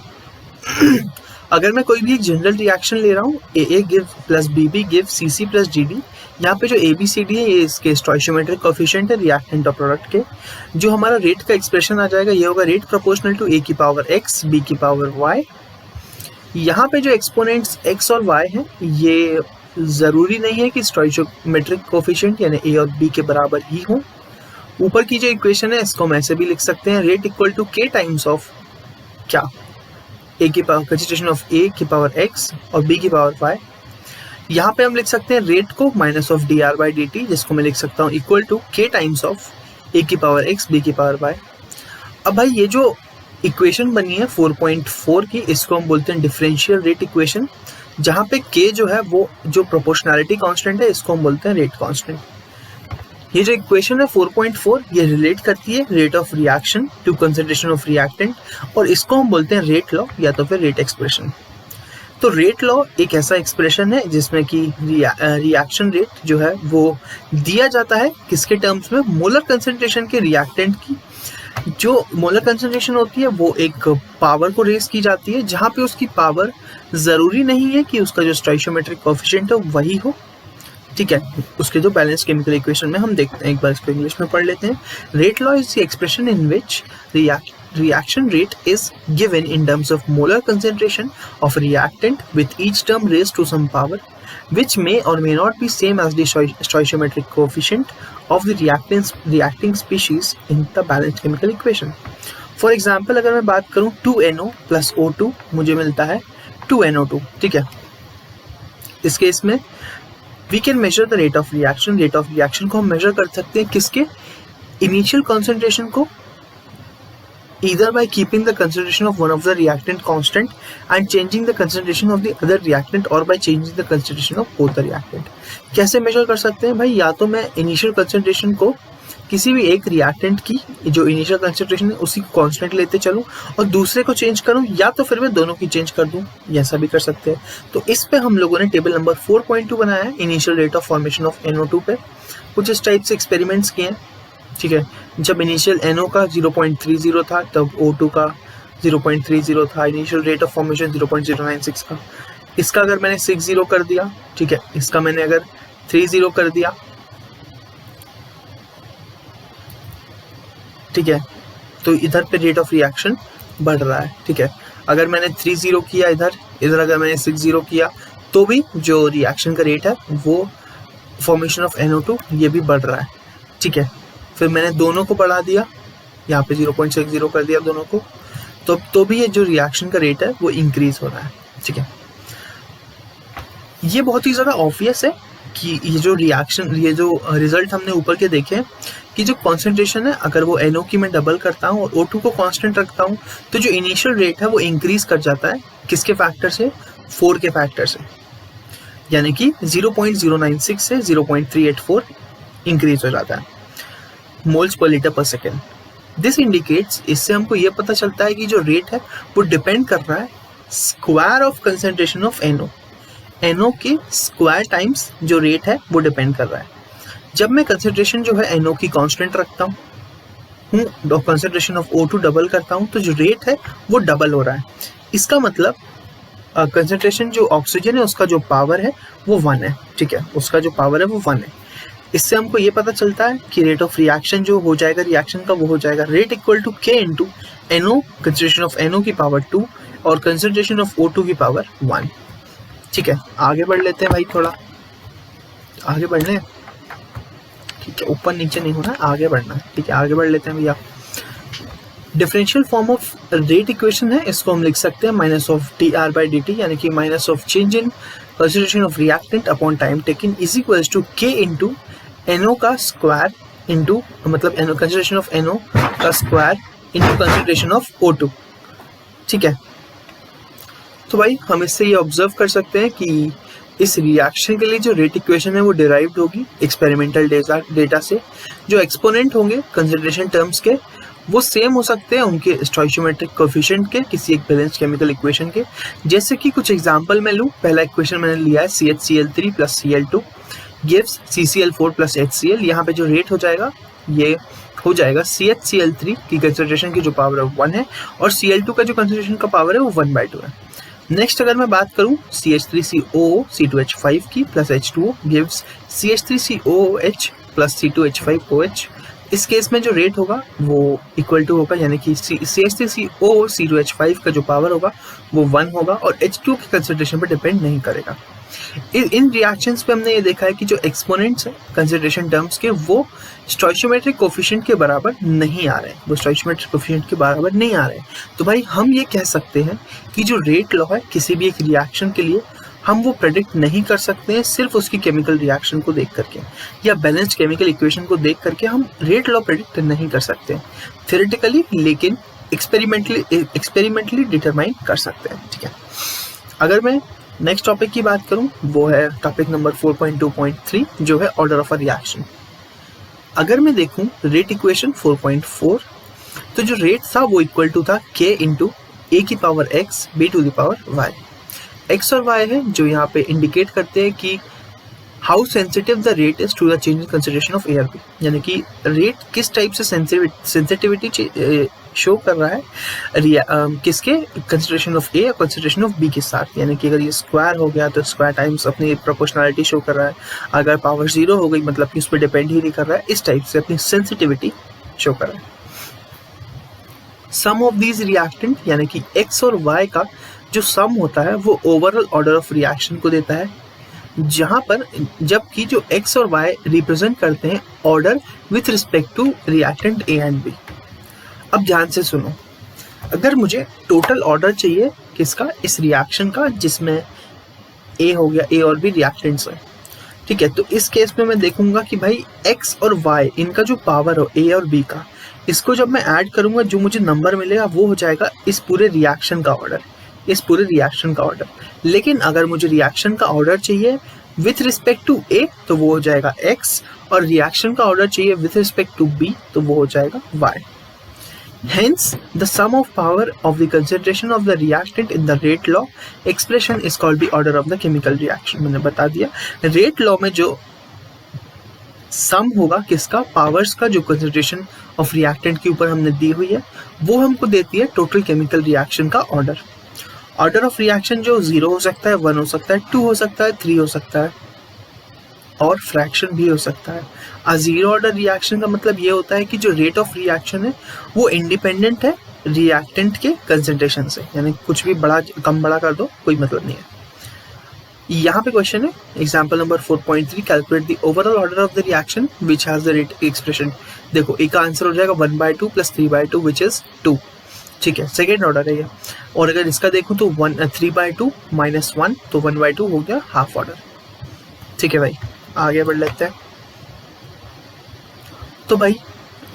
अगर मैं कोई भी एक जनरल रिएक्शन ले रहा हूँ, AA give plus BB give CC plus GD, यहाँ पे जो ABCD है ये इसके स्टोइशियोमेट्रिक कोफिशिएंट है रिएक्टेंट और प्रोडक्ट के। जो हमारा रेट का एक्सप्रेशन आ जाएगा ये होगा रेट प्रोपोर्शनल टू A की पावर X B की पावर Y। यहाँ पे जो एक्सपोनेंट्स X और Y हैं ये ज़रूरी नहीं है कि स्टोइशियोमेट्रिक कोफिशिएंट यानी A और B के बराबर ही हो। ऊपर की जो इक्वेशन है इसको हम ऐसे भी लिख सकते हैं, rate equal to K times of क्या, A की पावर कंसंट्रेशन ऑफ A की पावर X और B की पावर Y। यहाँ पे हम लिख सकते हैं रेट को माइनस ऑफ dR/dt, जिसको मैं लिख सकता हूँ equal to K times of A की पावर X B की पावर Y। अब भाई ये जो इक्वेशन बनी है 4.4 की, इसको हम बोलते हैं डिफरेंशियल रेट इक्वेशन, जहाँ पे K जो है वो जो प्रोपोर्शनैलिटी कांस्टेंट है इसको हम बोलते हैं रेट कांस्टेंट। ये जो इक्वेशन है 4.4 ये रिलेट करती है rate of reaction to concentration of reactant, और इसको हम बोलते हैं रेट लॉ या तो फिर रेट एक्सप्रेशन। तो रेट लॉ एक ऐसा एक्सप्रेशन है जिसमें कि रिएक्शन रेट जो है वो दिया जाता है किसके टर्म्स में, मोलर कंसंट्रेशन के रिएक्टेंट की। जो मोलर कंसंट्रेशन होती है वो एक पावर को रेज की जाती है, जहाँ पे उसकी पावर जरूरी नहीं है कि उसका जो स्टोइशियोमेट्रिक कोफिशिएंट हो वही हो। ठीक है, उसके जो बैलेंस केमिकल इक्वेशन में हम देखते हैं, एक बार इसको इंग्लिश में पढ़ लेते हैं। Rate law is the expression in which reaction rate is given in terms of molar concentration of reactant with each term raised to some power, which may or may not be same as the stoichiometric coefficient of the reacting species in the balanced chemical equation. For example, अगर मैं बात करूँ 2NO plus O2 मुझे मिलता है to NO2, ठीक है। इस केस में we can measure the rate of reaction. Rate of reaction को हम मेजर कर सकते हैं किसके, इनिशियल कॉन्सेंट्रेशन को, either by keeping the concentration of one of the reactant constant and changing the concentration of the other reactant or by changing the concentration of both the reactant। कैसे major कर सकते हैं भाई, या तो मैं initial concentration को किसी भी एक रिएक्टेंट की जो इनिशियल कंसंट्रेशन है उसी को कांस्टेंट लेते चलूं और दूसरे को चेंज करूं, या तो फिर मैं दोनों की चेंज कर दूं, ऐसा भी कर सकते हैं। तो इस पे हम लोगों ने टेबल नंबर 4.2 बनाया है initial rate of formation of NO2 पे। कुछ इस टाइप से एक्सपेरिमेंट्स किए हैं, ठीक है। जब इनिशियल NO का 0.30 था तब O2 का 0.30 था, इनिशियल रेट ऑफ फॉर्मेशन 0.096 का। इसका अगर मैंने 60 कर दिया, ठीक है, इसका मैंने अगर 30 कर दिया, ठीक है, तो इधर पे रेट ऑफ रिएक्शन बढ़ रहा है, ठीक है। अगर मैंने 30 किया इधर अगर मैंने 60 किया तो भी जो रिएक्शन का रेट है वो फॉर्मेशन ऑफ NO2 ये भी बढ़ रहा है, ठीक है। फिर मैंने दोनों को बढ़ा दिया, यहाँ पे 0.60 कर दिया दोनों को, तो भी ये जो रिएक्शन का रेट है वो इंक्रीज हो रहा है, ठीक है। ये बहुत ही ज़्यादा ऑब्वियस है कि ये जो रिजल्ट हमने ऊपर के देखे कि जो कॉन्सेंट्रेशन है अगर वो NO की मैं डबल करता हूँ और O2 को कांस्टेंट रखता हूँ तो जो इनिशियल रेट है वो इंक्रीज कर जाता है, किसके फैक्टर से, 4 के फैक्टर से, यानी कि 0.096 से 0.384 इंक्रीज हो जाता है moles per litre per second. This indicates, इससे हमको ये पता चलता है कि जो रेट है वो डिपेंड कर रहा है square of concentration of NO के स्क्वायर टाइम्स जो रेट है वो डिपेंड कर रहा है। जब मैं कंसेंट्रेशन जो है NO की कांस्टेंट रखता हूँ, कंसेंट्रेशन ऑफ O2 डबल करता हूँ, तो जो रेट है वो डबल हो रहा है। इसका मतलब कंसेंट्रेशन जो ऑक्सीजन है उसका जो पावर है वो 1 है, ठीक है, उसका जो पावर है वो 1 है। इससे हमको ये पता चलता है कि रेट ऑफ रिएक्शन जो हो जाएगा रिएक्शन का वो हो जाएगा rate equal to K into NO, concentration of NO की पावर 2 और कंसेंट्रेशन ऑफ O2 की पावर 1, ठीक है। आगे बढ़ लेते हैं भाई, थोड़ा आगे बढ़ लें, ठीक है, ऊपर नीचे नहीं होना, आगे बढ़ना है, ठीक है। आगे बढ़ लेते हैं भैया। Differential form of rate equation है, इसको हम लिख सकते हैं माइनस ऑफ dR/dt, यानी कि minus of change in concentration of reactant upon time taken is equals to K into NO का स्क्वायर इंटू, मतलब कंसेंट्रेशन ऑफ NO का square into concentration of O2, ठीक है। तो भाई हम इससे ये ऑब्जर्व कर सकते हैं कि इस रिएक्शन के लिए जो रेट इक्वेशन है वो डिराइव्ड होगी एक्सपेरिमेंटल डेटा से। जो एक्सपोनेंट होंगे कंसेंट्रेशन टर्म्स के वो सेम हो सकते हैं उनके स्टोइचियोमेट्रिक कोएफिशिएंट के किसी एक बैलेंस्ड केमिकल इक्वेशन के। जैसे कि कुछ एग्जांपल मैं लूँ, पहला इक्वेशन मैंने लिया है CHCl3 plus Cl2 gives CCl4 plus HCl। यहाँ पे जो रेट हो जाएगा ये हो जाएगा CHCl3 की कंसेंट्रेशन की जो पावर है 1 है और Cl2 का जो कंसेंट्रेशन का पावर है वो 1/2 है। नेक्स्ट अगर मैं बात करूं CH3COO C2H5 की plus H2O gives CH3COOH plus C2H5OH। इस केस में जो रेट होगा वो इक्वल टू होगा, यानी कि CH3COO C2H5 का जो पावर होगा वो 1 होगा और H2 की कंसेंट्रेशन पर डिपेंड नहीं करेगा। इन रिएक्शंस पे हमने ये देखा है कि जो एक्सपोनेंट्स हैं कंसेंट्रेशन टर्म्स के वो स्टोइचियोमेट्रिक कोएफिशिएंट के बराबर नहीं आ रहे हैं, वो स्टोइचियोमेट्रिक कोएफिशिएंट के बराबर नहीं आ रहे हैं। तो भाई हम ये कह सकते हैं कि जो रेट लॉ है किसी भी एक रिएक्शन के लिए हम वो प्रेडिक्ट नहीं कर सकते हैं सिर्फ उसकी केमिकल रिएक्शन को देख करके या बैलेंस्ड केमिकल इक्वेशन को देख करके हम रेट लॉ प्रेडिक्ट नहीं कर सकते थ्योरेटिकली, लेकिन एक्सपेरिमेंटली डिटरमाइन कर सकते हैं, ठीक है। अगर मैं नेक्स्ट टॉपिक की बात करूं वो है टॉपिक नंबर 4.2.3 जो है ऑर्डर ऑफ अ रिएक्शन। अगर मैं देखूं रेट इक्वेशन 4.4 तो जो रेट था वो इक्वल टू था K इंटू A की power X B to the power Y। X और Y है जो यहाँ पे इंडिकेट करते हैं कि how sensitive the rate is to the change in concentration of AR/B, यानी कि रेट किस टाइप से सेंसिटिविटी शो कर रहा है किसके कंसेंट्रेशन ऑफ A और कंसेंट्रेशन ऑफ B के साथ। यानी कि अगर ये स्क्वायर हो गया तो स्क्वायर टाइम्स अपनी प्रोपोर्शनलिटी शो कर रहा है, अगर पावर 0 हो गई मतलब कि उस पर डिपेंड ही नहीं कर रहा है, इस टाइप से अपनी सेंसिटिविटी शो कर रहा है। सम ऑफ दीज रिएक्टेंट यानी कि X और Y का जो सम होता है वो ओवरऑल ऑर्डर ऑफ रिएक्शन को देता है, जहां पर जबकि जो X और Y रिप्रेजेंट करते हैं order with respect to reactant A and B। अब ध्यान से सुनो, अगर मुझे टोटल ऑर्डर चाहिए किसका, इस रिएक्शन का जिसमें ए हो गया, ए और बी रिएक्टेंट्स है, ठीक है। तो इस केस में मैं देखूंगा कि भाई एक्स और वाई इनका जो पावर हो ए और बी का, इसको जब मैं ऐड करूंगा जो मुझे नंबर मिलेगा वो हो जाएगा इस पूरे रिएक्शन का ऑर्डर, इस पूरे रिएक्शन का ऑर्डर। लेकिन अगर मुझे रिएक्शन का ऑर्डर चाहिए विथ रिस्पेक्ट टू ए तो वो हो जाएगा एक्स, और रिएक्शन का ऑर्डर चाहिए विथ रिस्पेक्ट टू बी तो वो हो जाएगा Y. Hence, the sum of power of the concentration of the reactant in the rate law expression is called the order of the chemical reaction। मैंने बता दिया rate law में जो सम होगा किसका, पावर्स का, जो कंसेंट्रेशन ऑफ रिएक्टेंट के ऊपर हमने दी हुई है वो हमको देती है टोटल केमिकल रिएक्शन का ऑर्डर। ऑर्डर ऑफ रिएक्शन जो 0 हो सकता है, 1 हो सकता है, 2 हो सकता है, 3 हो सकता है और फ्रैक्शन भी हो सकता है। जीरो ऑर्डर रिएक्शन का मतलब ये होता है कि जो रेट ऑफ रिएक्शन है वो इंडिपेंडेंट है रिएक्टेंट के कंसेंट्रेशन से, यानी कुछ भी बड़ा कम बड़ा कर दो कोई मतलब नहीं है। यहाँ पे क्वेश्चन है example number 4.3 calculate the overall order of the reaction which has the rate expression. देखो ए का आंसर हो जाएगा 1/2 + 3/2 विच इज 2, ठीक है, सेकेंड ऑर्डर है ये। और अगर इसका देखूँ तो 3/2 - 1 तो 1/2 हो गया हाफ ऑर्डर, ठीक है भाई। आगे बढ़ लेते हैं। तो भाई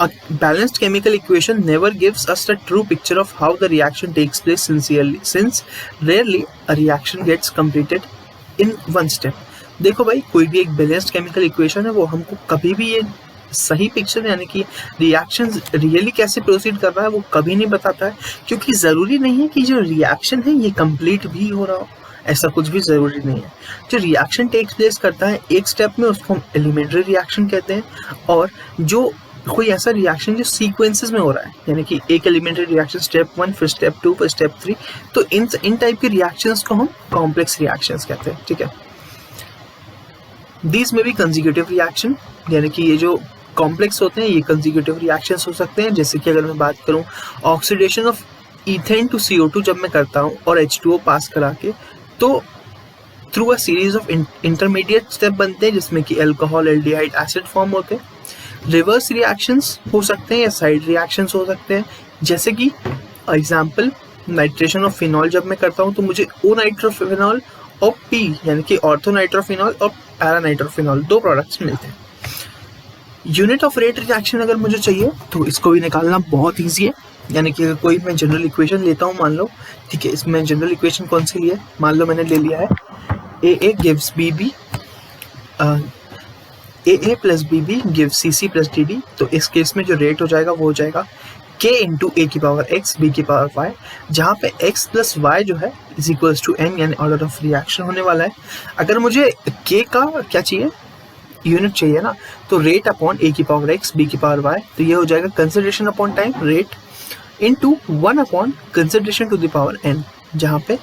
a balanced chemical equation never gives us the true picture of how the reaction takes place since rarely a reaction gets completed in one step। देखो भाई कोई भी एक बैलेंस्ड केमिकल इक्वेशन है वो हमको कभी भी ये सही पिक्चर यानी कि रिएक्शन रियली कैसे प्रोसीड कर रहा है वो कभी नहीं बताता है, क्योंकि ज़रूरी नहीं है कि जो रिएक्शन है ये कंप्लीट भी हो रहा हो, ऐसा कुछ भी ज़रूरी नहीं है। जो रिएक्शन टेक्स प्लेस करता है एक स्टेप में उसको हम एलिमेंट्री रिएक्शन कहते हैं, और जो कोई ऐसा रिएक्शन जो सीक्वेंसेस में हो रहा है यानी कि एक एलिमेंट्री रिएक्शन स्टेप 1 फिर स्टेप 2 फिर स्टेप 3, तो इन टाइप के रिएक्शंस को हम कॉम्प्लेक्स रिएक्शंस कहते हैं, ठीक है। दीज में भी कंसेक्यूटिव रिएक्शन यानी कि ये जो कॉम्प्लेक्स होते हैं ये कंसेक्यूटिव रिएक्शंस हो सकते हैं। जैसे कि अगर मैं बात करूं oxidation of ethane to CO2 जब मैं करता हूं और H2O पास करा के, तो through a series of intermediate step बनते हैं जिसमें कि अल्कोहल एल्डिहाइड एसिड फॉर्म होते हैं। रिवर्स रिएक्शंस हो सकते हैं या साइड रिएक्शंस हो सकते हैं, जैसे कि एग्जांपल नाइट्रेशन ऑफ फिनॉल जब मैं करता हूं तो मुझे ओ नाइट्रोफिनॉल और पी यानी कि ऑर्थो नाइट्रोफिनॉल और पैरा नाइट्रोफिनॉल 2 प्रोडक्ट्स मिलते हैं। यूनिट ऑफ रेट रिएक्शन अगर मुझे चाहिए तो इसको भी निकालना बहुत ईजी है, यानी कि अगर कोई मैं जनरल इक्वेशन लेता हूँ मान लो, ठीक है, इसमें जनरल इक्वेशन कौन सी ली है, मान लो मैंने ले लिया है AA gives BB AA + BB gives CC + DD। तो इस केस में जो रेट हो जाएगा वो हो जाएगा K × A की पावर X B की पावर Y, जहाँ पे X + Y जो है = N यानी ऑर्डर ऑफ रिएक्शन होने वाला है। अगर मुझे K का क्या चाहिए, यूनिट चाहिए ना, तो रेट अपॉन A की पावर X B की पावर Y, तो ये हो जाएगा consideration upon time rate into 1 upon consideration to the power n, जहाँ पे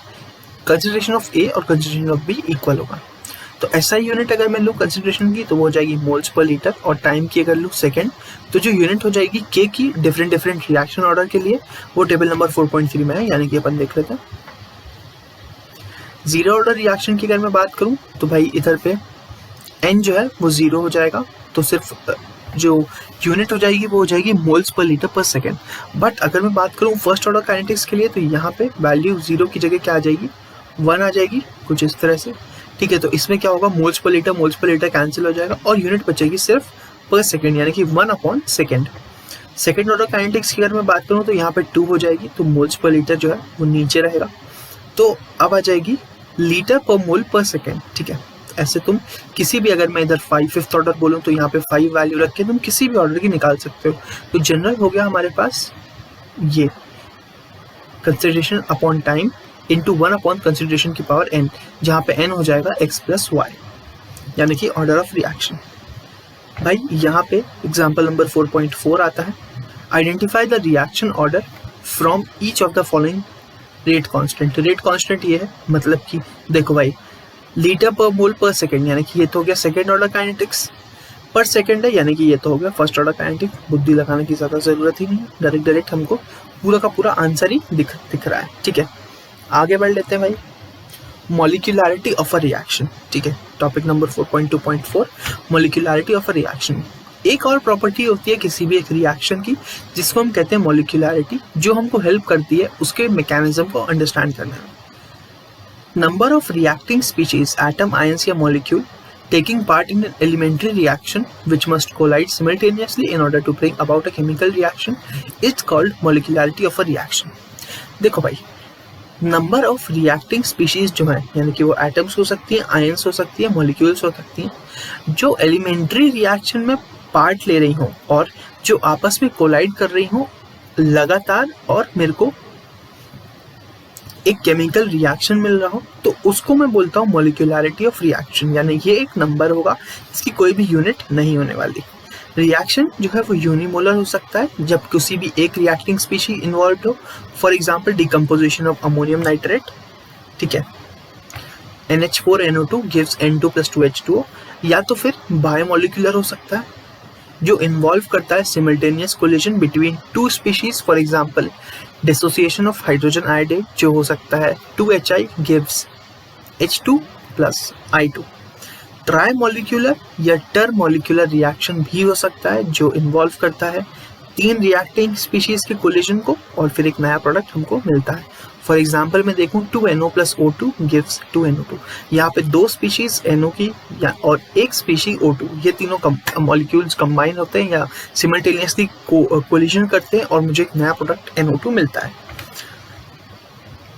कंसिडरेशन ऑफ A और कंसिडरेशन ऑफ B इक्वल होगा। तो ऐसा यूनिट अगर मैं लूँ कंसिडरेशन की तो वो हो जाएगी मोल्स पर लीटर, और टाइम की अगर लूँ सेकेंड तो जो यूनिट हो जाएगी K की डिफरेंट रिएक्शन ऑर्डर के लिए वो टेबल नंबर 4.3 में है, यानी कि अपन देख लेते हैं। जीरो ऑर्डर रिएक्शन की अगर मैं बात करूँ तो भाई इधर पे n जो है वो 0 हो जाएगा, तो सिर्फ जो यूनिट हो जाएगी वो हो जाएगी moles per litre per second. But अगर मैं बात करूँ फर्स्ट ऑर्डर काइनेटिक्स के लिए तो यहाँ पे वैल्यू 0 की जगह क्या आ जाएगी, 1 आ जाएगी कुछ इस तरह से, ठीक है। तो इसमें क्या होगा, मोल्स पर लीटर कैंसिल हो जाएगा और यूनिट बचेगी सिर्फ पर सेकेंड यानी कि 1 upon second. Second order kinetics की अगर मैं बात करूँ तो यहाँ पे 2 हो जाएगी, तो मोल्स पर लीटर जो है वो नीचे रहेगा, तो अब आ जाएगी लीटर पर मोल पर सेकेंड, ठीक है। ऐसे तुम किसी भी, अगर मैं इधर 5th ऑर्डर बोलूँ तो यहाँ पे 5 वैल्यू रख के तुम किसी भी ऑर्डर की निकाल सकते हो। तो जनरल हो गया हमारे पास ये consideration upon time into 1 upon consideration की पावर n, जहाँ पे n हो जाएगा x + y यानी कि ऑर्डर ऑफ रिएक्शन। भाई यहाँ पे एग्जाम्पल नंबर 4.4 आता है, identify the reaction order from each of the following rate constant. Rate constant ये है, मतलब कि देखो भाई लीटर पर मोल पर सेकेंड यानी कि ये तो हो गया सेकेंड ऑर्डर काइनेटिक्स, पर सेकेंड है यानी कि ये तो हो गया फर्स्ट ऑर्डर काइनेटिक्स। बुद्धि लगाने की ज़्यादा ज़रूरत ही नहीं है, डायरेक्ट हमको पूरा का पूरा आंसर ही दिख रहा है, ठीक है। आगे बढ़ लेते हैं भाई, मॉलिक्यूलैरिटी ऑफ अ रिएक्शन, ठीक है। Topic number 4.2.4 molecularity of a reaction. एक और प्रॉपर्टी होती है किसी भी एक रिएक्शन की जिसको हम कहते हैं मॉलिक्यूलैरिटी, जो हमको हेल्प करती है उसके मैकेनिज्म को अंडरस्टैंड करने में। Number of reacting species, atom, ions या molecule taking part in an elementary reaction which must collide simultaneously in order to bring about a chemical reaction is called molecularity of a reaction। देखो भाई, number of reacting species जो है, यानी कि वो atoms हो सकती हैं, आयंस हो सकती है, मॉलिक्यूल्स हो सकती हैं, जो एलिमेंट्री रिएक्शन में पार्ट ले रही हो और जो आपस में कोलाइड कर रही हो लगातार, और मेरे को एक केमिकल रिएक्शन मिल रहा हो, तो उसको मैं बोलता हूँ मॉलिक्यूलैरिटी ऑफ रिएक्शन। यानी ये एक नंबर होगा, इसकी कोई भी यूनिट नहीं होने वाली। रिएक्शन जो है वो यूनिमोलर हो सकता है जब किसी भी एक रिएक्टिंग स्पीशी इन्वॉल्व हो, for example decomposition of ammonium nitrate, ठीक है, NH4NO2 गिव्स N2+2H2O, या तो फिर बायोमोलिकुलर हो सकता है जो इन्वॉल्व करता है simultaneous collision between two species, for example dissociation of hydrogen iodide जो हो सकता है 2HI gives H2+I2। Try molecular या टर मॉलिक्यूलर रिएक्शन भी हो सकता है जो इन्वॉल्व करता है तीन रिएक्टिंग स्पीशीज के कोलिजन को और फिर एक नया प्रोडक्ट हमको मिलता है। फॉर एग्जाम्पल मैं देखूं 2NO+O2 गिव्स 2NO2, यहाँ पे दो स्पीशीज NO की या और एक स्पीशीज O2, ये तीनों मॉलिक्यूल्स कंबाइन होते हैं या सिमल्टेनियसली कोलिजन करते हैं और मुझे एक नया प्रोडक्ट NO2 मिलता है।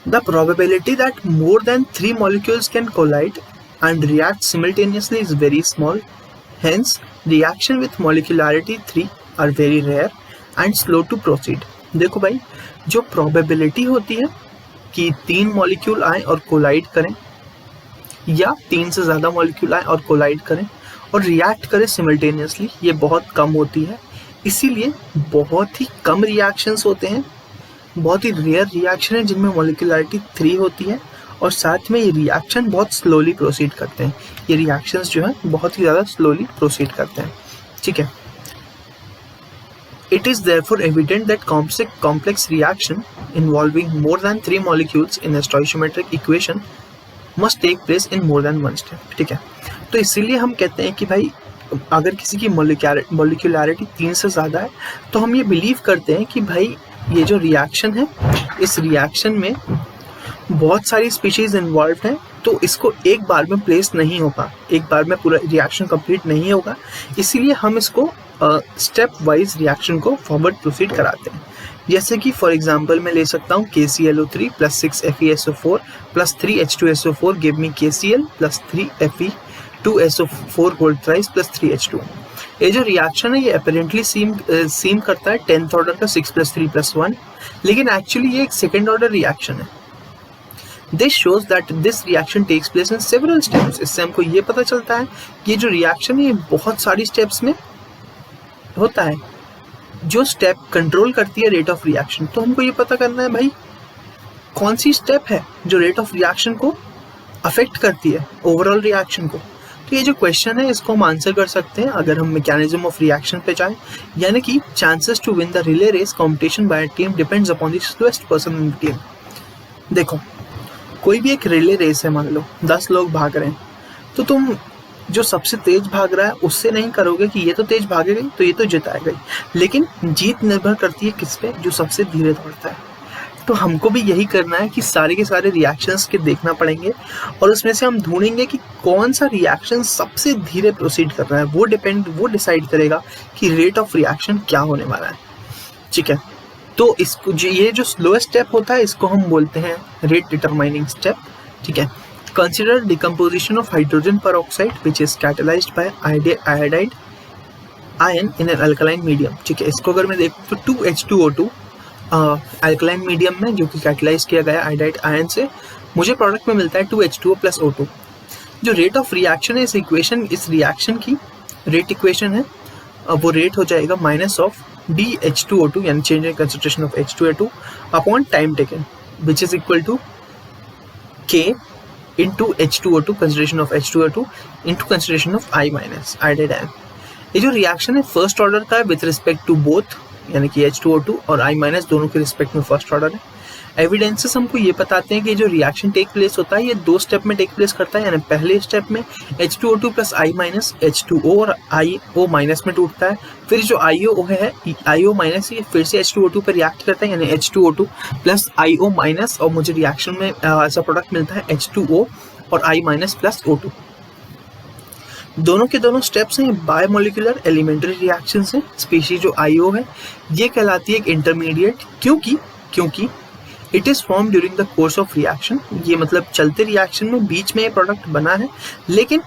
The probability that more than 3 molecules can collide and react simultaneously is very small. Hence, reaction with molecularity 3 are very rare and slow to proceed. देखो भाई, जो probability होती है कि 3 मॉलिक्यूल आए और कोलाइड करें या 3 से ज़्यादा मॉलिक्यूल आए और कोलाइड करें और रिएक्ट करें सिमल्टेनियसली, ये बहुत कम होती है। इसीलिए बहुत ही कम रिएक्शंस होते हैं, बहुत ही रेयर रिएक्शन है जिनमें मॉलिक्यूलैरिटी 3 होती है, और साथ में ये रिएक्शन बहुत स्लोली प्रोसीड करते हैं। ये रिएक्शंस जो है बहुत ही ज़्यादा स्लोली प्रोसीड करते हैं, ठीक है। It is therefore evident that complex reaction involving more than 3 molecules in a stoichiometric equation must take place in more than one step, ठीक है। तो इसीलिए हम कहते हैं कि भाई अगर किसी की मॉलिक्यूलैरिटी 3 से ज़्यादा है तो हम ये बिलीव करते हैं कि भाई ये जो रिएक्शन है, इस रिएक्शन में बहुत सारी स्पीशीज इन्वॉल्व हैं, तो इसको एक बार में प्लेस नहीं होगा, एक बार में पूरा रिएक्शन कंप्लीट नहीं होगा। इसीलिए हम इसको स्टेप वाइज रिएक्शन को फॉरवर्ड प्रोसीड कराते हैं। जैसे कि फॉर एग्जांपल मैं ले सकता हूँ KClO3 + 6FeSO4 + 3H2SO4 give me KCl + 3Fe2SO4 whole thrice + 3H2। ये जो रिएक्शन है ये अपेरेंटली सीम करता है 10th ऑर्डर का 6 + 3 + 1, लेकिन एक्चुअली ये एक सेकेंड ऑर्डर रिएक्शन है। This shows that this reaction takes place in several steps। इससे हमको ये पता चलता है कि ये जो रिएक्शन है ये बहुत सारी स्टेप्स में होता है, जो स्टेप कंट्रोल करती है रेट ऑफ रिएक्शन। तो हमको ये पता करना है भाई कौन सी स्टेप है जो रेट ऑफ रिएक्शन को अफेक्ट करती है, ओवरऑल रिएक्शन को। तो ये जो क्वेश्चन है इसको हम आंसर कर सकते हैं अगर हम मैकेनिज्म ऑफ रिएक्शन पे जाएं, यानी कि chances to win the relay race competition by a team depends upon the slowest person in the team. देखो, कोई भी एक रिले रेस है, मान लो 10 लोग भाग रहे हैं, तो तुम जो सबसे तेज भाग रहा है उससे नहीं करोगे कि ये तो तेज भागेगा तो ये तो जिताएगा, लेकिन जीत निर्भर करती है किस पे, जो सबसे धीरे दौड़ता है। तो हमको भी यही करना है कि सारे के सारे रिएक्शंस के देखना पड़ेंगे और उसमें से हम ढूंढेंगे कि कौन सा रिएक्शन सबसे धीरे प्रोसीड कर रहा है। वो डिसाइड करेगा कि रेट ऑफ रिएक्शन क्या होने वाला है, ठीक है। तो इसको ये जो स्लोएस्ट स्टेप होता है इसको हम बोलते हैं रेट डिटरमाइनिंग स्टेप, ठीक है। Consider decomposition of hydrogen peroxide which is catalysed by iodide ion in an alkaline medium, ठीक है। इसको अगर मैं देखूँ तो 2H2O2 अल्कलाइन मीडियम में जो कि कैटलाइज किया गया आयोडाइड आयन से, मुझे प्रोडक्ट में मिलता है 2H2O + O2। जो रेट ऑफ रिएक्शन है इस रिएक्शन की रेट इक्वेशन है, वो रेट हो जाएगा -dH2O2 यानी change in concentration of H2O2 upon time taken which is equal to K into H2O2 concentration of H2O2 into concentration of I- iodide ion. ये जो रिएक्शन है फर्स्ट ऑर्डर का है विथ रिस्पेक्ट टू बोथ, यानी कि H2O2 और I- दोनों के रिस्पेक्ट में फर्स्ट ऑर्डर है। एविडेंसेस हमको ये बताते हैं कि जो रिएक्शन टेक प्लेस होता है ये 2 स्टेप में टेक प्लेस करता है, यानी पहले स्टेप में H2O2 plus I minus H2O और IO माइनस में टूटता है, फिर जो IO है IO माइनस ये फिर से H2O2 पर रिएक्ट करता है, यानी H2O2 प्लस IO माइनस, और मुझे रिएक्शन में ऐसा प्रोडक्ट मिलता है H2O और I माइनस प्लस O2। दोनों के दोनों स्टेप्स हैं बायोमोलिकुलर एलिमेंट्री रिएक्शन से। स्पीशीज जो IO है ये कहलाती है एक इंटरमीडिएट, क्योंकि it is form during the course of reaction. ये मतलब चलते रिएक्शन में बीच में ये प्रोडक्ट बना है, लेकिन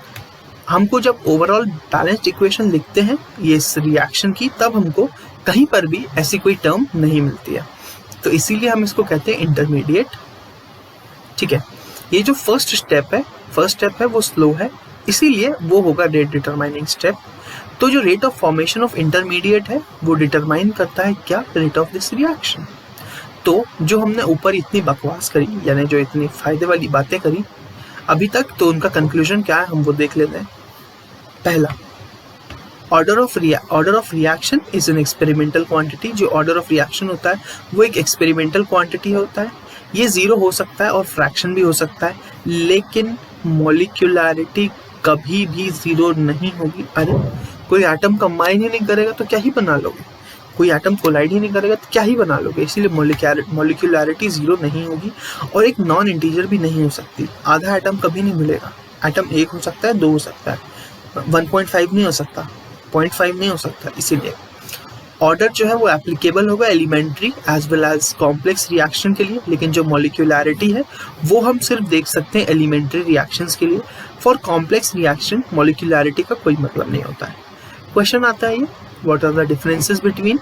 हमको जब ओवरऑल बैलेंस्ड इक्वेशन लिखते हैं ये इस रिएक्शन की, तब हमको कहीं पर भी ऐसी कोई टर्म नहीं मिलती है, तो इसीलिए हम इसको कहते हैं इंटरमीडिएट। ठीक है, ये जो फर्स्ट स्टेप है वो स्लो है, इसीलिए वो होगा रेट डिटरमाइनिंग स्टेप। तो जो rate of formation of intermediate है वो डिटरमाइन करता है क्या, रेट ऑफ दिस रिएक्शन। तो जो हमने ऊपर इतनी बकवास करी, यानी जो इतनी फायदे वाली बातें करी अभी तक, तो उनका कंक्लूजन क्या है हम वो देख लेते हैं। पहला, order of reaction is an experimental quantity. जो ऑर्डर ऑफ रिएक्शन होता है वो एक एक्सपेरिमेंटल क्वांटिटी होता है। ये 0 हो सकता है और फ्रैक्शन भी हो सकता है, लेकिन मॉलिक्यूलैरिटी कभी भी 0 नहीं होगी। अरे कोई एटम कंबाइन ही नहीं करेगा तो क्या ही बना लोगे, कोई एटम कोलाइड ही नहीं करेगा तो क्या ही बना लोगे, इसीलिए मॉलिक्यूलैरिटी 0 नहीं होगी। और एक नॉन इंटीजर भी नहीं हो सकती, आधा एटम कभी नहीं मिलेगा। एटम 1 हो सकता है, 2 हो सकता है, 1.5 नहीं हो सकता, 0.5 नहीं हो सकता। इसीलिए ऑर्डर जो है वो एप्लीकेबल होगा elementary as well as complex reaction के लिए, लेकिन जो मॉलिक्यूलैरिटी है वो हम सिर्फ देख सकते हैं एलिमेंट्री रिएक्शंस के लिए। फॉर कॉम्प्लेक्स रिएक्शन मॉलिक्यूलैरिटी का कोई मतलब नहीं होता है। क्वेश्चन आता है ये, what are the differences between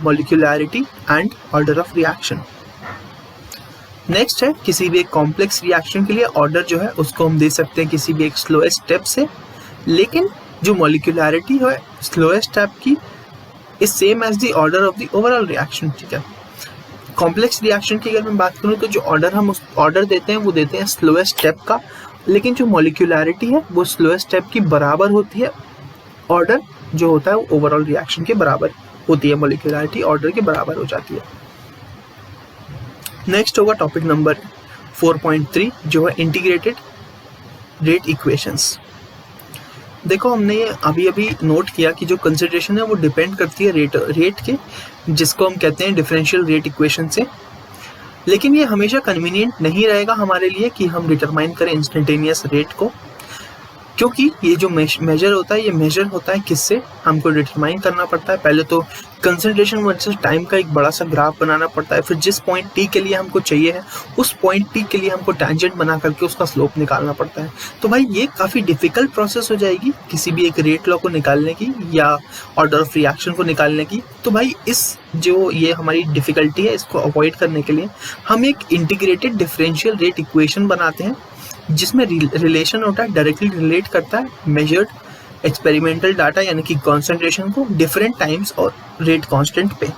molecularity and order of reaction. Next है, किसी भी एक कॉम्प्लेक्स रिएक्शन के लिए ऑर्डर जो है उसको हम दे सकते हैं किसी भी एक स्लोएस्ट स्टेप से, लेकिन जो मॉलिक्यूलैरिटी है स्लोएस्ट स्टेप की is same as the order of the overall reaction. ठीक है, कॉम्प्लेक्स रिएक्शन की अगर मैं बात करूँ तो जो ऑर्डर हम उस ऑर्डर देते हैं वो देते हैं स्लोएस्ट स्टेप का, लेकिन जो मॉलिक्यूलैरिटी है वो स्लोएस्ट स्टेप की बराबर होती है। ऑर्डर जो होता है वो ओवरऑल रिएक्शन के बराबर होती है, मॉलिक्यूलैरिटी ऑर्डर के बराबर हो जाती है। नेक्स्ट होगा टॉपिक नंबर 4.3 जो है इंटीग्रेटेड रेट इक्वेशंस। देखो हमने अभी नोट किया कि जो कंसिडरेशन है वो डिपेंड करती है रेट के, जिसको हम कहते हैं डिफरेंशियल रेट इक्वेशन से, लेकिन ये हमेशा कन्वीनियंट नहीं रहेगा हमारे लिए कि हम डिटरमाइन करें इंस्टेंटेनियस रेट को, क्योंकि ये जो मेजर होता है ये मेजर होता है किससे, हमको डिटरमाइन करना पड़ता है। पहले तो कंसंट्रेशन वर्सेस टाइम का एक बड़ा सा ग्राफ बनाना पड़ता है, फिर जिस पॉइंट टी के लिए हमको चाहिए है उस पॉइंट टी के लिए हमको टेंजेंट बना करके उसका स्लोप निकालना पड़ता है। तो भाई ये काफ़ी डिफिकल्ट प्रोसेस हो जाएगी किसी भी एक रेट लॉ को निकालने की या ऑर्डर ऑफ रिएक्शन को निकालने की। तो भाई इस जो ये हमारी डिफिकल्टी है इसको अवॉइड करने के लिए हम एक इंटीग्रेटेड डिफरेंशियल रेट इक्वेशन बनाते हैं, जिसमें रिलेशन होता है, डायरेक्टली रिलेट करता है मेजर्ड एक्सपेरिमेंटल डाटा यानी कि कॉन्सेंट्रेशन को डिफरेंट टाइम्स और रेट कांस्टेंट पे।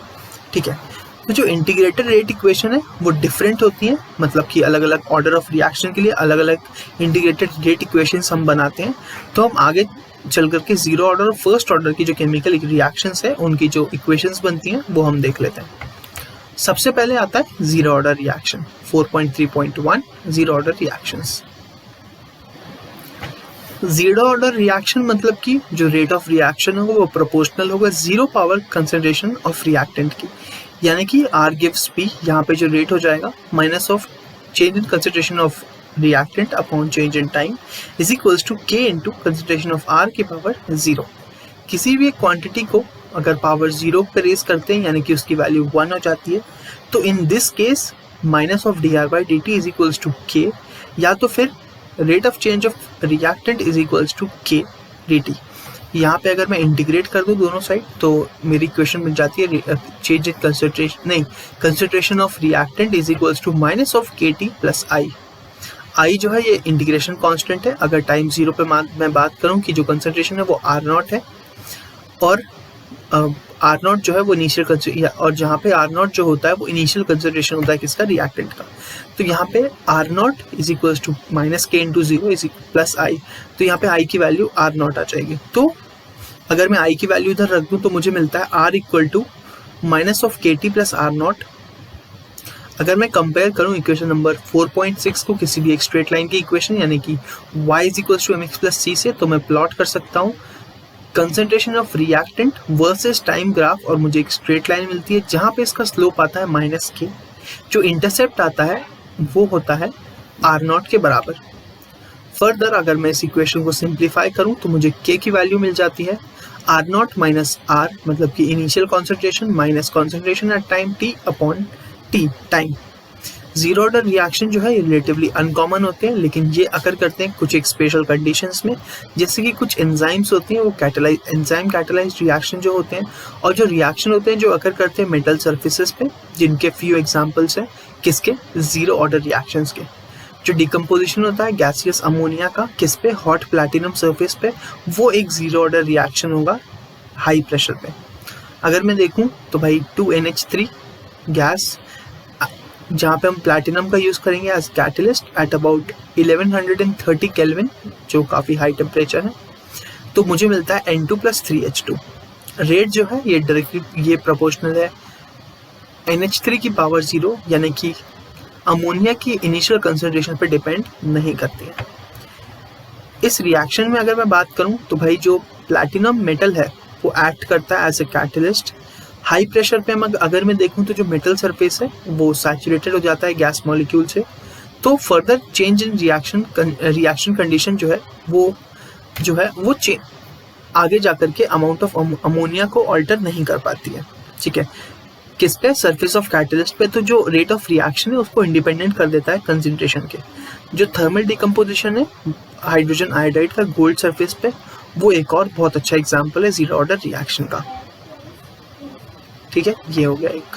ठीक है, तो जो इंटीग्रेटेड रेट इक्वेशन है वो डिफरेंट होती है, मतलब कि अलग अलग ऑर्डर ऑफ रिएक्शन के लिए अलग अलग इंटीग्रेटेड रेट इक्वेशंस हम बनाते हैं। तो हम आगे चल करके जीरो ऑर्डर और फर्स्ट ऑर्डर की जो केमिकल रिएक्शंस है उनकी जो इक्वेशंस बनती हैं वो हम देख लेते हैं। सबसे पहले आता है zero order reaction 4.3.1 zero order reactions. Zero order reaction मतलब कि जो रेट ऑफ रिएक्शन होगा वो प्रोपोर्शनल होगा zero power concentration of reactant की, यानी कि R गिव्स P, यहाँ पे जो रेट हो जाएगा minus of change in concentration of reactant upon change in time is equals to K into concentration of R की पावर 0। किसी भी एक क्वांटिटी को अगर पावर 0 पे रेज करते हैं यानी कि उसकी वैल्यू 1 हो जाती है, तो in this case minus of dR/dt is equals to K, या तो फिर rate of change of reactant is equals to K dt। यहाँ पे अगर मैं इंटीग्रेट कर दूँ दोनों साइड तो मेरी इक्वेशन बन जाती है change in concentration of reactant is equals to minus of KT plus I जो है ये इंटीग्रेशन कांस्टेंट है। अगर टाइम 0 पे मैं बात करूँ कि जो कंसंट्रेशन है वो R0 है और R0 जो है वो इनिशियल, और जहाँ पे R0 जो होता है वो इनिशियल कंसंट्रेशन होता है किसका, रिएक्टेंट का। तो यहाँ पे R0 is equals to minus K into 0 is plus I, तो यहाँ पे I की वैल्यू R0 आ जाएगी। तो अगर मैं I की वैल्यू इधर रख दूँ तो मुझे मिलता है R equal to minus of KT plus R0 अगर मैं कंपेयर करूं इक्वेशन नंबर 4.6 को किसी भी एक स्ट्रेट लाइन की इक्वेशन यानी कि y is equals to mx plus c से, तो मैं प्लॉट कर सकता हूं concentration of reactant versus time graph और मुझे एक स्ट्रेट लाइन मिलती है जहां पे इसका स्लोप आता है -k, जो इंटरसेप्ट आता है वो होता है r0 के बराबर। फर्दर अगर मैं इस इक्वेशन को सिंप्लीफाई करूं तो मुझे k की वैल्यू मिल जाती है r0 माइनस r, मतलब कि initial concentration minus concentration eight time t upon t time. Zero order reaction जो है ये रिलेटिवली अनकॉमन होते हैं, लेकिन ये अकर करते हैं कुछ एक स्पेशल कंडीशंस में, जैसे कि कुछ एंजाइम्स होती हैं वो एंजाइम कैटालाइज्ड रिएक्शन जो होते हैं, और जो रिएक्शन होते हैं जो अकर करते हैं मेटल सर्फेसेस पे, जिनके फ्यू एग्जांपल्स हैं किसके, जीरो ऑर्डर रिएक्शंस के। जो डिकम्पोजिशन होता है गैसियस अमोनिया का किस पे, हॉट प्लैटिनम सरफेस पे, वो एक जीरो ऑर्डर रिएक्शन होगा हाई प्रेशर पे। अगर मैं देखूं तो भाई 2NH3 गैस, जहाँ पे हम प्लैटिनम का यूज़ करेंगे as catalyst at about 1130 kelvin, जो काफ़ी हाई टेम्परेचर है, तो मुझे मिलता है N2 प्लस 3H2। रेट जो है ये डायरेक्टली ये प्रोपोर्शनल है NH3 की पावर 0, यानी कि अमोनिया की इनिशियल कंसंट्रेशन पे डिपेंड नहीं करती है। इस रिएक्शन में अगर मैं बात करूं तो भाई जो प्लैटिनम मेटल है वो एक्ट करता है as a catalyst. High pressure पे अगर मैं देखूं तो जो मेटल सरफेस है वो सैचुरेटेड हो जाता है गैस मॉलिक्यूल से, तो further change in reaction condition जो है वो आगे जाकर के अमाउंट ऑफ अमोनिया को ऑल्टर नहीं कर पाती है। ठीक है, किस पे, सरफेस ऑफ कैटलिस्ट पे। तो जो रेट ऑफ रिएक्शन है उसको इंडिपेंडेंट कर देता है कंसंट्रेशन के। जो थर्मल डिकम्पोजिशन है हाइड्रोजन आयोडाइड का गोल्ड सरफेस पे, वो एक और बहुत अच्छा एग्जाम्पल है जीरो ऑर्डर रिएक्शन का। ठीक है, ये हो गया एक।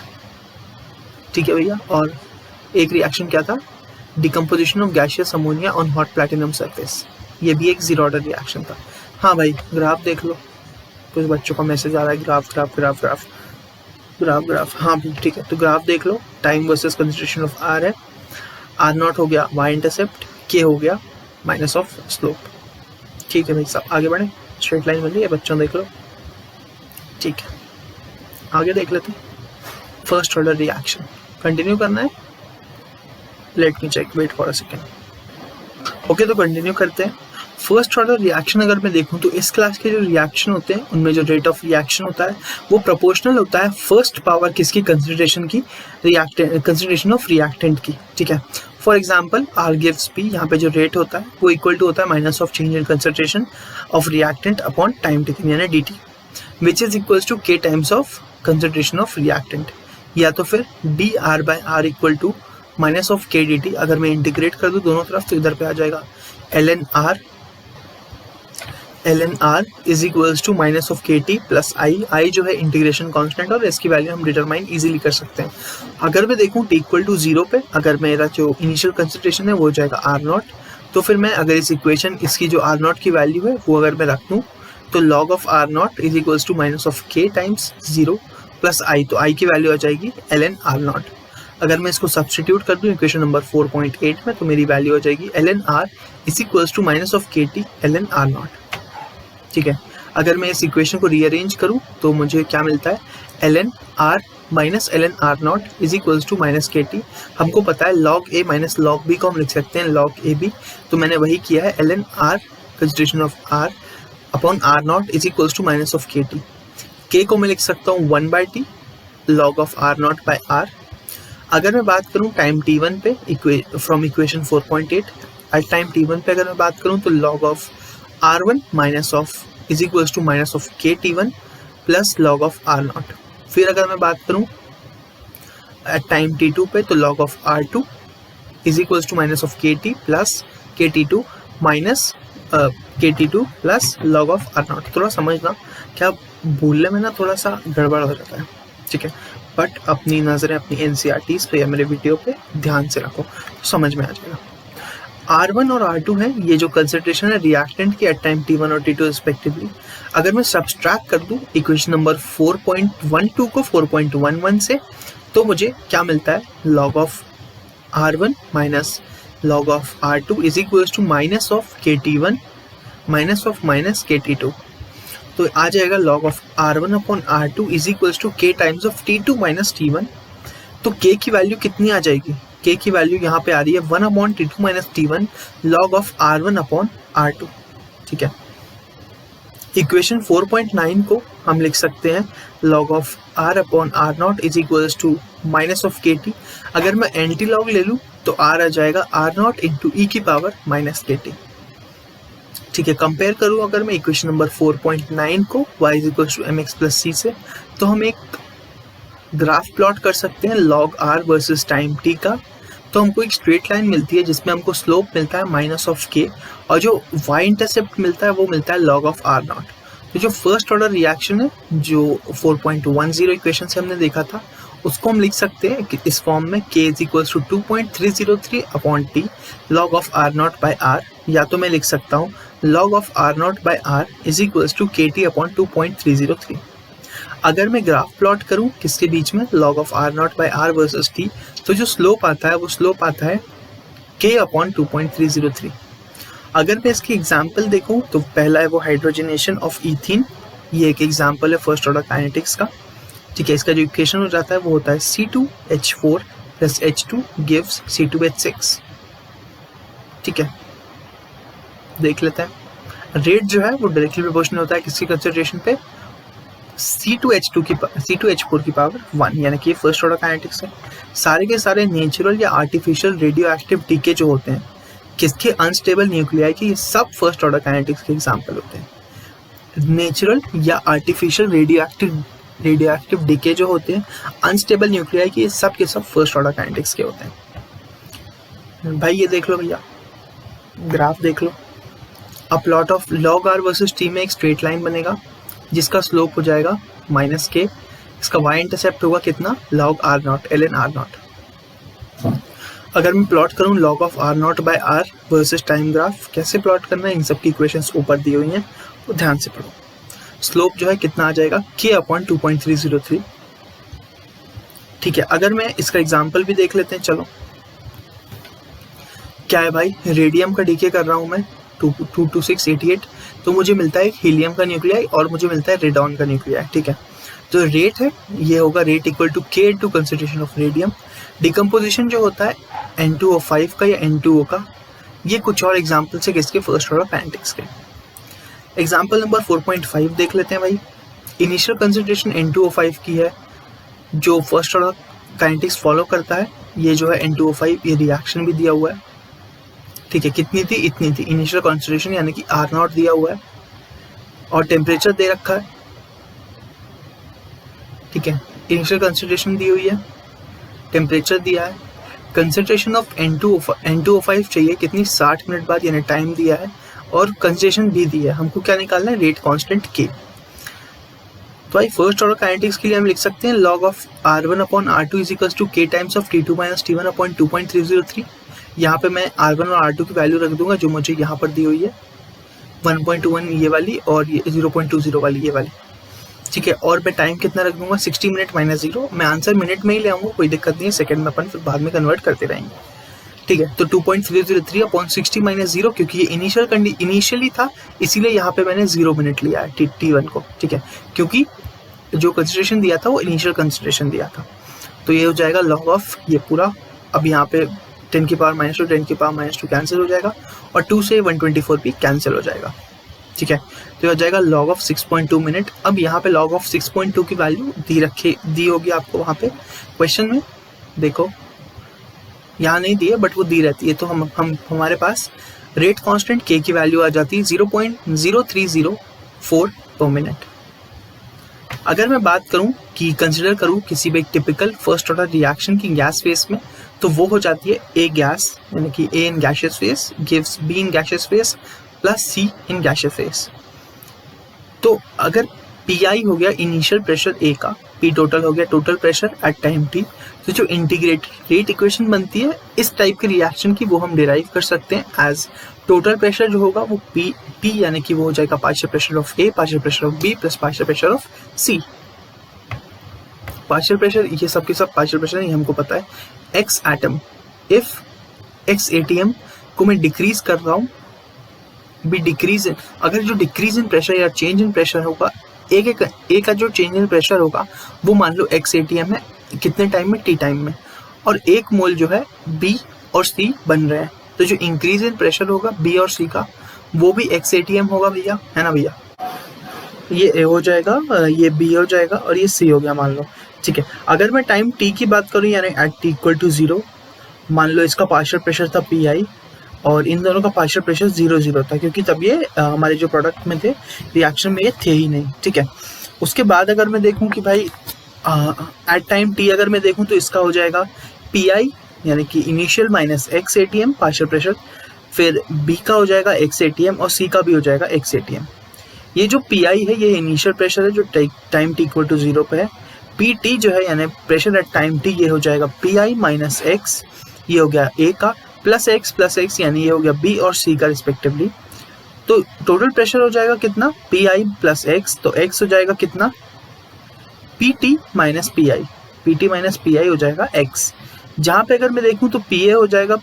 ठीक है भैया, और एक रिएक्शन क्या था, decomposition of gaseous ammonia on hot platinum surface, ये भी एक जीरो ऑर्डर रिएक्शन था। हाँ भाई, ग्राफ देख लो, कुछ बच्चों का मैसेज आ रहा है graph graph graph graph graph graph. हाँ भाई ठीक है, तो ग्राफ देख लो, time versus concentration of r है, r0 हो गया y इंटरसेप्ट, k हो गया माइनस ऑफ स्लोप। ठीक है भाई साहब, आगे बढ़े, स्ट्रेट लाइन बन रही है बच्चों, देख लो। ठीक है, आगे देख लेते हैं फर्स्ट ऑर्डर रिएक्शन। कंटिन्यू करना है, let me check, wait for a second. Okay, तो कंटिन्यू करते हैं। फर्स्ट ऑर्डर रिएक्शन अगर मैं देखूं तो इस क्लास के जो रिएक्शन होते हैं उनमें जो रेट ऑफ रिएक्शन होता है वो प्रोपोर्शनल होता है फर्स्ट पावर किसकी, कंसंट्रेशन की, कंसंट्रेशन ऑफ रिएक्टेंट की। ठीक है, for example R gives P, यहाँ पे जो रेट होता है वो इक्वल टू होता है minus of change in concentration of reactant upon time taken यानी dt, which is equals to k times of concentration of reactant, या तो फिर dR/R equal to minus of k dt। अगर मैं इंटीग्रेट कर दूं दोनों तरफ तो इधर पे आ जाएगा ln R is equals to minus of K T plus I जो है इंटीग्रेशन कांस्टेंट, और इसकी वैल्यू हम डिटरमाइन इजीली कर सकते हैं। अगर मैं देखूं टी इक्वल टू 0 पे अगर मेरा जो इनिशियल कंसंट्रेशन है वो हो जाएगा R0, तो फिर मैं अगर इस इक्वेशन इसकी जो R0 की वैल्यू है वो अगर मैं रख दूं तो log of R0 is equals to minus of k times 0 plus I, तो आई की वैल्यू आ जाएगी ln R0। अगर मैं इसको सब्सटीट्यूट कर दूं इक्वेशन नंबर 4.8 में तो मेरी वैल्यू हो जाएगी ln R is equals to minus of K T ln R0। ठीक है, अगर मैं इस इक्वेशन को रीअरेंज करूं तो मुझे क्या मिलता है, ln R minus ln R0 is equals to minus K T. हमको पता है log A minus log B को हम लिख सकते हैं log AB, तो मैंने वही किया है ln R consideration of R upon R0 is equals to minus of K T. K को मैं लिख सकता हूँ 1/t log of R0 by R। अगर मैं बात करूँ टाइम t1 पे from equation 4.8 at time t1 पे अगर मैं बात करूँ तो log of R1 minus of is equals to minus of K t1 plus log of R0। फिर अगर मैं बात करूँ एट टाइम t2 पे तो log of R2 is equals to minus of K T plus K t2 minus के t2 plus log of R0। थोड़ा समझना, क्या बोलने में ना थोड़ा सा गड़बड़ हो जाता है। ठीक है, बट अपनी नज़रें अपनी NCERTs पे या मेरे वीडियो पे ध्यान से रखो तो समझ में आ जाएगा। R1 और R2 है ये जो कंसंट्रेशन है रिएक्टेंट की एट टाइम T1 और T2 रिस्पेक्टिवली। अगर मैं सब्सट्रैक्ट कर दूं इक्वेशन नंबर 4.12 को 4.11 से तो मुझे क्या मिलता है, log of R1 minus log of R2 is equals to minus of K T1 minus of minus के T2, तो आ जाएगा log of R1 upon R2 is equals to k times of T2 minus T1 तो k की value कितनी आ जाएगी? k की value यहाँ पे आ रही है 1/T2 - T1 log of R1/R2, ठीक है। इक्वेशन 4.9 को हम लिख सकते हैं log of R/R0 is equals to minus of KT। अगर मैं एंटी लॉग ले लूँ तो R आ जाएगा R0 इंटू ई की पावर माइनस KT, ठीक है। कंपेयर करूँ अगर मैं इक्वेशन नंबर 4.9 को y is equals to mx plus c से, तो हम एक ग्राफ प्लॉट कर सकते हैं log R versus time t का। तो हमको एक स्ट्रेट लाइन मिलती है जिसमें हमको स्लोप मिलता है माइनस ऑफ k, और जो y इंटरसेप्ट मिलता है वो मिलता है log ऑफ R0। तो जो फर्स्ट ऑर्डर रिएक्शन है जो 4.10 इक्वेशन से हमने देखा था, उसको हम लिख सकते हैं कि इस फॉर्म में k is equals to 2.303 upon t log of R0 by R, या तो मैं लिख सकता हूँ log of R0 by R is equals to KT upon 2.303। अगर मैं ग्राफ प्लॉट करूं किसके बीच में, log of R0 by R versus T, तो जो स्लोप आता है वो स्लोप आता है K अपॉन 2.303। अगर मैं इसकी एग्जांपल देखूं तो पहला है वो हाइड्रोजनेशन ऑफ ईथीन, ये एक एग्जांपल है फर्स्ट ऑर्डर काइनेटिक्स का, ठीक है। इसका जो इक्वेशन हो जाता है वो होता है C2H4 plus H2 gives C2H6, ठीक है। देख लेते हैं। रेट जो है वो डायरेक्टली प्रोपोर्शनल होता है किसकी कंसिडरेशन पे, C2H4 की पावर 1, यानी कि फर्स्ट ऑर्डर काइनेटिक्स है। सारे के सारे नेचुरल या आर्टिफिशियल रेडियो एक्टिव डीके जो होते हैं किसके अनस्टेबल न्यूक्लियाई के, ये सब फर्स्ट ऑर्डर काइनेटिक्स के एग्जांपल होते हैं। नेचुरल या आर्टिफिशियल रेडियो एक्टिव डीके जो होते हैं अनस्टेबल न्यूक्लियाई के, ये सब के सब फर्स्ट ऑर्डर काइनेटिक्स के होते हैं। भाई ये देख लो भैया, ग्राफ देख लो। अब plot of log R versus T में एक स्ट्रेट लाइन बनेगा जिसका स्लोप हो जाएगा माइनस k, इसका y इंटरसेप्ट होगा कितना, log R0 ln R0। अगर मैं प्लॉट करूं log of R0 by R versus time graph, कैसे प्लॉट करना है इन सब की इक्वेशंस ऊपर दी हुई हैं, तो ध्यान से पढ़ो। स्लोप जो है कितना आ जाएगा, k अपॉन 2.303, ठीक है। अगर मैं इसका एग्जाम्पल भी देख लेते हैं, चलो। क्या है भाई, रेडियम का डीके कर रहा हूं मैं 22688, तो मुझे मिलता है हीलियम का न्यूक्लियाई और मुझे मिलता है रेडॉन का न्यूक्लियाई, ठीक है। तो रेट है, ये होगा rate equal to k into concentration of radium. Decomposition जो होता है N2O5 का या N2O का, ये कुछ और एग्जाम्पल से किसके, फर्स्ट ऑर्डर काइनेटिक्स के। एग्जाम्पल नंबर 4.5 देख लेते हैं भाई। इनिशियल कंसंट्रेशन N2O5 की है जो फर्स्ट ऑर्डर काइनेटिक्स फॉलो करता है। ये जो है N2O5, ये रिएक्शन भी दिया हुआ है, ठीक है। कितनी थी, इतनी थी इनिशियल कॉन्सेंट्रेशन, यानी कि R0 दिया हुआ है और टेम्परेचर दे रखा है, ठीक है। इनिशियल कॉन्सेंट्रेशन दी हुई है, टेम्परेचर दिया है, कंसेंट्रेशन ऑफ N2O5 चाहिए कितनी, 60 मिनट बाद, यानी टाइम दिया है, और कंसेंट्रेशन भी दी है। हमको क्या निकालना है, रेट कांस्टेंट K। तो भाई फर्स्ट ऑर्डर काइनेटिक्स के लिए हम लिख सकते हैं log of R1 upon R2 is equals to K times of T2 minus T1 upon 2.303। यहाँ पे मैं R1 और R2 की वैल्यू रख दूंगा जो मुझे यहाँ पर दी हुई है, 1.21 ये वाली और ये 0.20 वाली ये वाली, ठीक है। और मैं टाइम कितना रख दूंगा, 60 मिनट माइनस 0। मैं आंसर मिनट में ही ले आऊँगा, कोई दिक्कत नहीं है, सेकंड में अपन फिर बाद में कन्वर्ट करते रहेंगे, ठीक है। तो 2.303 अपॉन 60 माइनस 0, क्योंकि ये इनिशियली था इसीलिए यहाँ पे मैंने 0 मिनट लिया है T1 को, ठीक है, क्योंकि जो कंसिडरेशन दिया था वो इनिशियल कंसिडरेशन दिया था। तो ये हो जाएगा log ऑफ ये पूरा, अब यहाँ पे 10 की पावर -2 10 की पावर -2 कैंसिल हो जाएगा और 2 से 124 भी कैंसिल हो जाएगा, ठीक है। तो ये हो जाएगा log ऑफ 6.2 मिनट। अब यहाँ पे log ऑफ 6.2 की वैल्यू दी होगी आपको वहाँ पे क्वेश्चन में, देखो यहाँ नहीं दी है बट वो दी रहती है। तो हम हमारे पास रेट कांस्टेंट k की वैल्यू आ जाती है 0.0304 पर मिनट। अगर मैं बात करूं कि कंसिडर करूं किसी भी एक टिपिकल फर्स्ट ऑर्डर रिएक्शन की गैस फेस में, तो वो हो जाती है A गैस, यानी कि A in gaseous face gives B in gaseous face plus C in gaseous face. तो अगर PI हो गया इनिशियल प्रेशर A का, P टोटल हो गया total pressure at time T, तो जो इंटीग्रेटेड रेट इक्वेशन बनती है इस टाइप के रिएक्शन की, वो हम डिराइव कर सकते हैं एज टोटल प्रेशर जो होगा वो P यानी कि वो हो जाएगा partial pressure of A partial pressure of B plus partial pressure of C। Partial pressure ये सब के सब पार्शियल प्रेशर ये हमको पता है। X atom, if X ATM को मैं डिक्रीज कर रहा हूँ, भी डिक्रीज, अगर जो डिक्रीज इन प्रेशर या चेंज इन प्रेशर होगा ए का जो चेंज इन प्रेशर होगा वो मान लो x ATM है, कितने टाइम में, t टाइम में, और 1 मोल जो है b और c बन रहे हैं, तो जो इंक्रीज इन प्रेशर होगा b और c का वो भी x ATM होगा भैया, है ना भैया। ये a हो जाएगा, ये b हो जाएगा और ये c हो गया मान लो, ठीक है। अगर मैं टाइम t की बात करूँ यानी एट t इक्वल टू 0, मान लो इसका पार्शियल प्रेशर था PI और इन दोनों का पार्शियल प्रेशर 0 था, क्योंकि तब ये हमारे जो प्रोडक्ट में थे, रिएक्शन में ये थे ही नहीं, ठीक है। उसके बाद अगर मैं देखूं कि भाई एट टाइम t अगर मैं देखूं तो इसका हो जाएगा PI यानी कि initial minus x ATM partial pressure, फिर B का हो जाएगा x ATM और C का भी हो जाएगा x ATM। ये जो PI है ये इनिशियल प्रेशर है जो टाइम t इक्वल टू 0 पे है। PT जो है यानी प्रेशर एट टाइम t, ये हो जाएगा PI माइनस x, ये हो गया A का, प्लस x यानी ये हो गया B और C का रिस्पेक्टिवली। तो टोटल प्रेशर हो जाएगा कितना, PI प्लस x, तो x हो जाएगा कितना, PT माइनस PI हो जाएगा x। जहाँ पे अगर मैं देखूँ तो PA हो जाएगा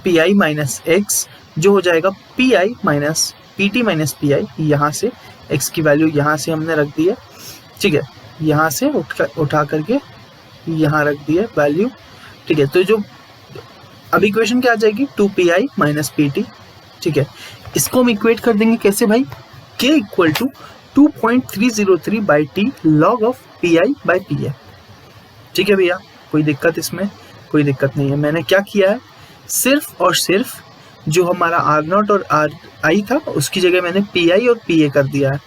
PI माइनस x, जो हो जाएगा PI minus PT minus PI। यहाँ से x की वैल्यू यहाँ से हमने रख दी है, ठीक है, यहाँ से उठा करके यहाँ रख दी है वैल्यू, ठीक है। तो जो अब इक्वेशन क्या आ जाएगी, 2PI माइनस PT, ठीक है। इसको हम इक्वेट कर देंगे कैसे भाई, K equal to 2.303 by T log of PI by PA, ठीक है भैया। कोई दिक्कत इसमें, कोई दिक्कत नहीं है। मैंने क्या किया है, सिर्फ और सिर्फ जो हमारा R0 और RI था उसकी जगह मैंने PI और PA कर दिया है,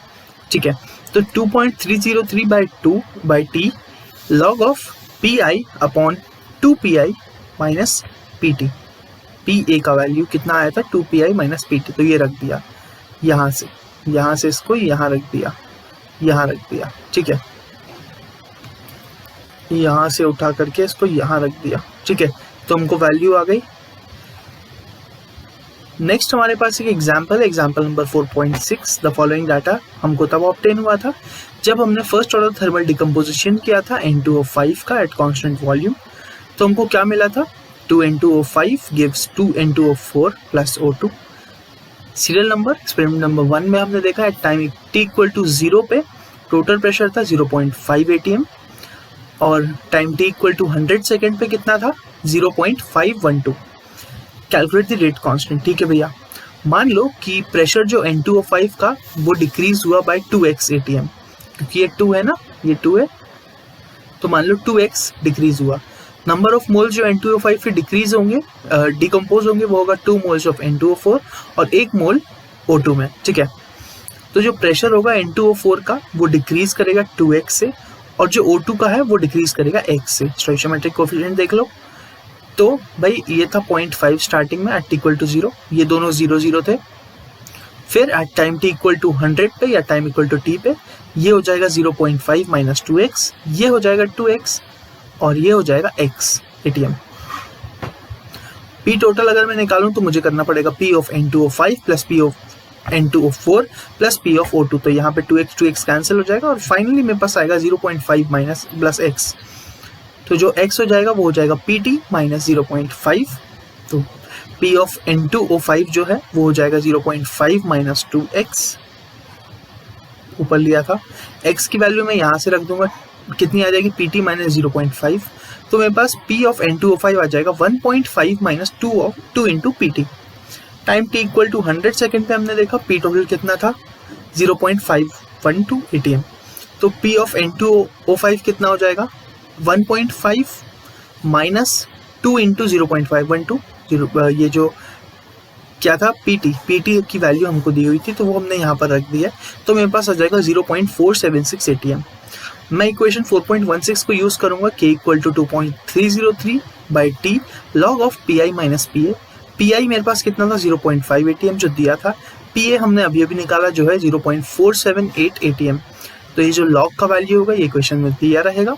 ठीक है। तो 2.303 by T log of PI upon 2PI minus PT। PA का वैल्यू कितना आया था, 2PI माइनस PT, तो ये रख दिया यहाँ से इसको यहाँ रख दिया, ठीक है। यहाँ से उठा करके इसको यहाँ रख दिया, ठीक है। तो हमको वैल्यू आ गई। नेक्स्ट हमारे पास एक example number 4.6। The following data हमको तब ऑब्टेन हुआ था जब हमने फर्स्ट ऑर्डर थर्मल डिकम्पोजिशन किया था N2O5 का एट कांस्टेंट वॉल्यूम। तो हमको क्या मिला था, 2N2O5 gives 2N2O4 plus O2। Serial number experiment number 1 में हमने देखा at time t equal to 0 पे टोटल प्रेशर था 0.5 ATM और time t equal to 100 second पे कितना था, 0.512। कैलकुलेट द रेट कांस्टेंट, ठीक है भैया। मान लो कि प्रेशर जो N2O5 का वो डिक्रीज हुआ बाय 2x ATM, क्योंकि ये 2 है ना, ये 2 है, तो मान लो 2x डिक्रीज हुआ। नंबर ऑफ मोल्स जो N2O5 के डिक्रीज होंगे, डिकम्पोज होंगे, वो होगा 2 मोल्स ऑफ N2O4 और 1 मोल O2 में, ठीक है। तो जो प्रेशर होगा N2O4 का वो डिक्रीज करेगा 2x से और जो O2 का है वो डिक्रीज करेगा x से। स्टोइचियोमेट्रिक कोएफिशिएंट देख लो। तो भाई ये था 0.5 स्टार्टिंग में एट t इक्वल टू 0, ये दोनों 0 थे। फिर at time t equal to 100 पे या टाइम इक्वल टू t पे ये हो जाएगा 0.5 माइनस 2x, ये हो जाएगा 2x और ये हो जाएगा x ATM। P टोटल अगर मैं निकालूं तो मुझे करना पड़ेगा P of N2O5 plus P of N2O4 plus P of O2। तो यहाँ पे 2x कैंसिल हो जाएगा और फाइनली मेरे पास आएगा 0.5 माइनस प्लस x। तो जो x हो जाएगा वो हो जाएगा PT माइनस 0.5। तो P ऑफ N2O5 जो है वो हो जाएगा 0.5 माइनस 2x, ऊपर लिया था। x की वैल्यू मैं यहाँ से रख दूंगा, कितनी आ जाएगी, PT माइनस 0.5। तो मेरे पास P ऑफ N2O5 आ जाएगा 1.5 minus 2 into PT। Time t equal to 100 second पे हमने देखा P टोटल कितना था, 0.512 ATM। तो P ऑफ N2O5 कितना हो जाएगा, 1.5 माइनस 2 इंटू 0.512। ये जो क्या था PT की वैल्यू हमको दी हुई थी तो वो हमने यहाँ पर रख दी है। तो मेरे पास आ जाएगा 0.476 ATM। मैं इक्वेशन 4.16 को यूज करूंगा, K equal to 2.303 by T log of PI minus PA। PI मेरे पास कितना था, 0.5 ATM जो दिया था। PA हमने अभी निकाला जो है 0.478 ATM। तो ये जो लॉग का वैल्यू होगा ये इक्वेशन में दिया रहेगा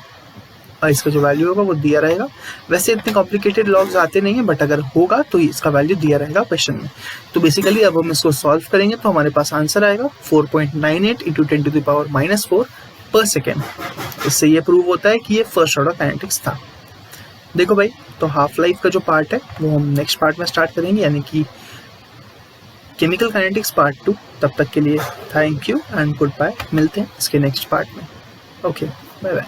और इसका जो वैल्यू होगा वो दिया रहेगा। वैसे इतने कॉम्प्लिकेटेड लॉग्स आते नहीं हैं, बट अगर होगा तो इसका वैल्यू दिया रहेगा क्वेश्चन में। तो बेसिकली अब हम इसको सॉल्व करेंगे तो हमारे पास आंसर आएगा 4.98 इंटू 10⁻⁻4 पर सेकेंड। इससे ये प्रूव होता है कि ये फर्स्ट ऑर्डर काइनेटिक्स था। देखो भाई, तो हाफ लाइफ का जो पार्ट है वो हम नेक्स्ट पार्ट में स्टार्ट करेंगे, यानी कि केमिकल काइनेटिक्स पार्ट 2। तब तक के लिए thank you and good bye, मिलते हैं इसके नेक्स्ट पार्ट में। Okay, bye bye.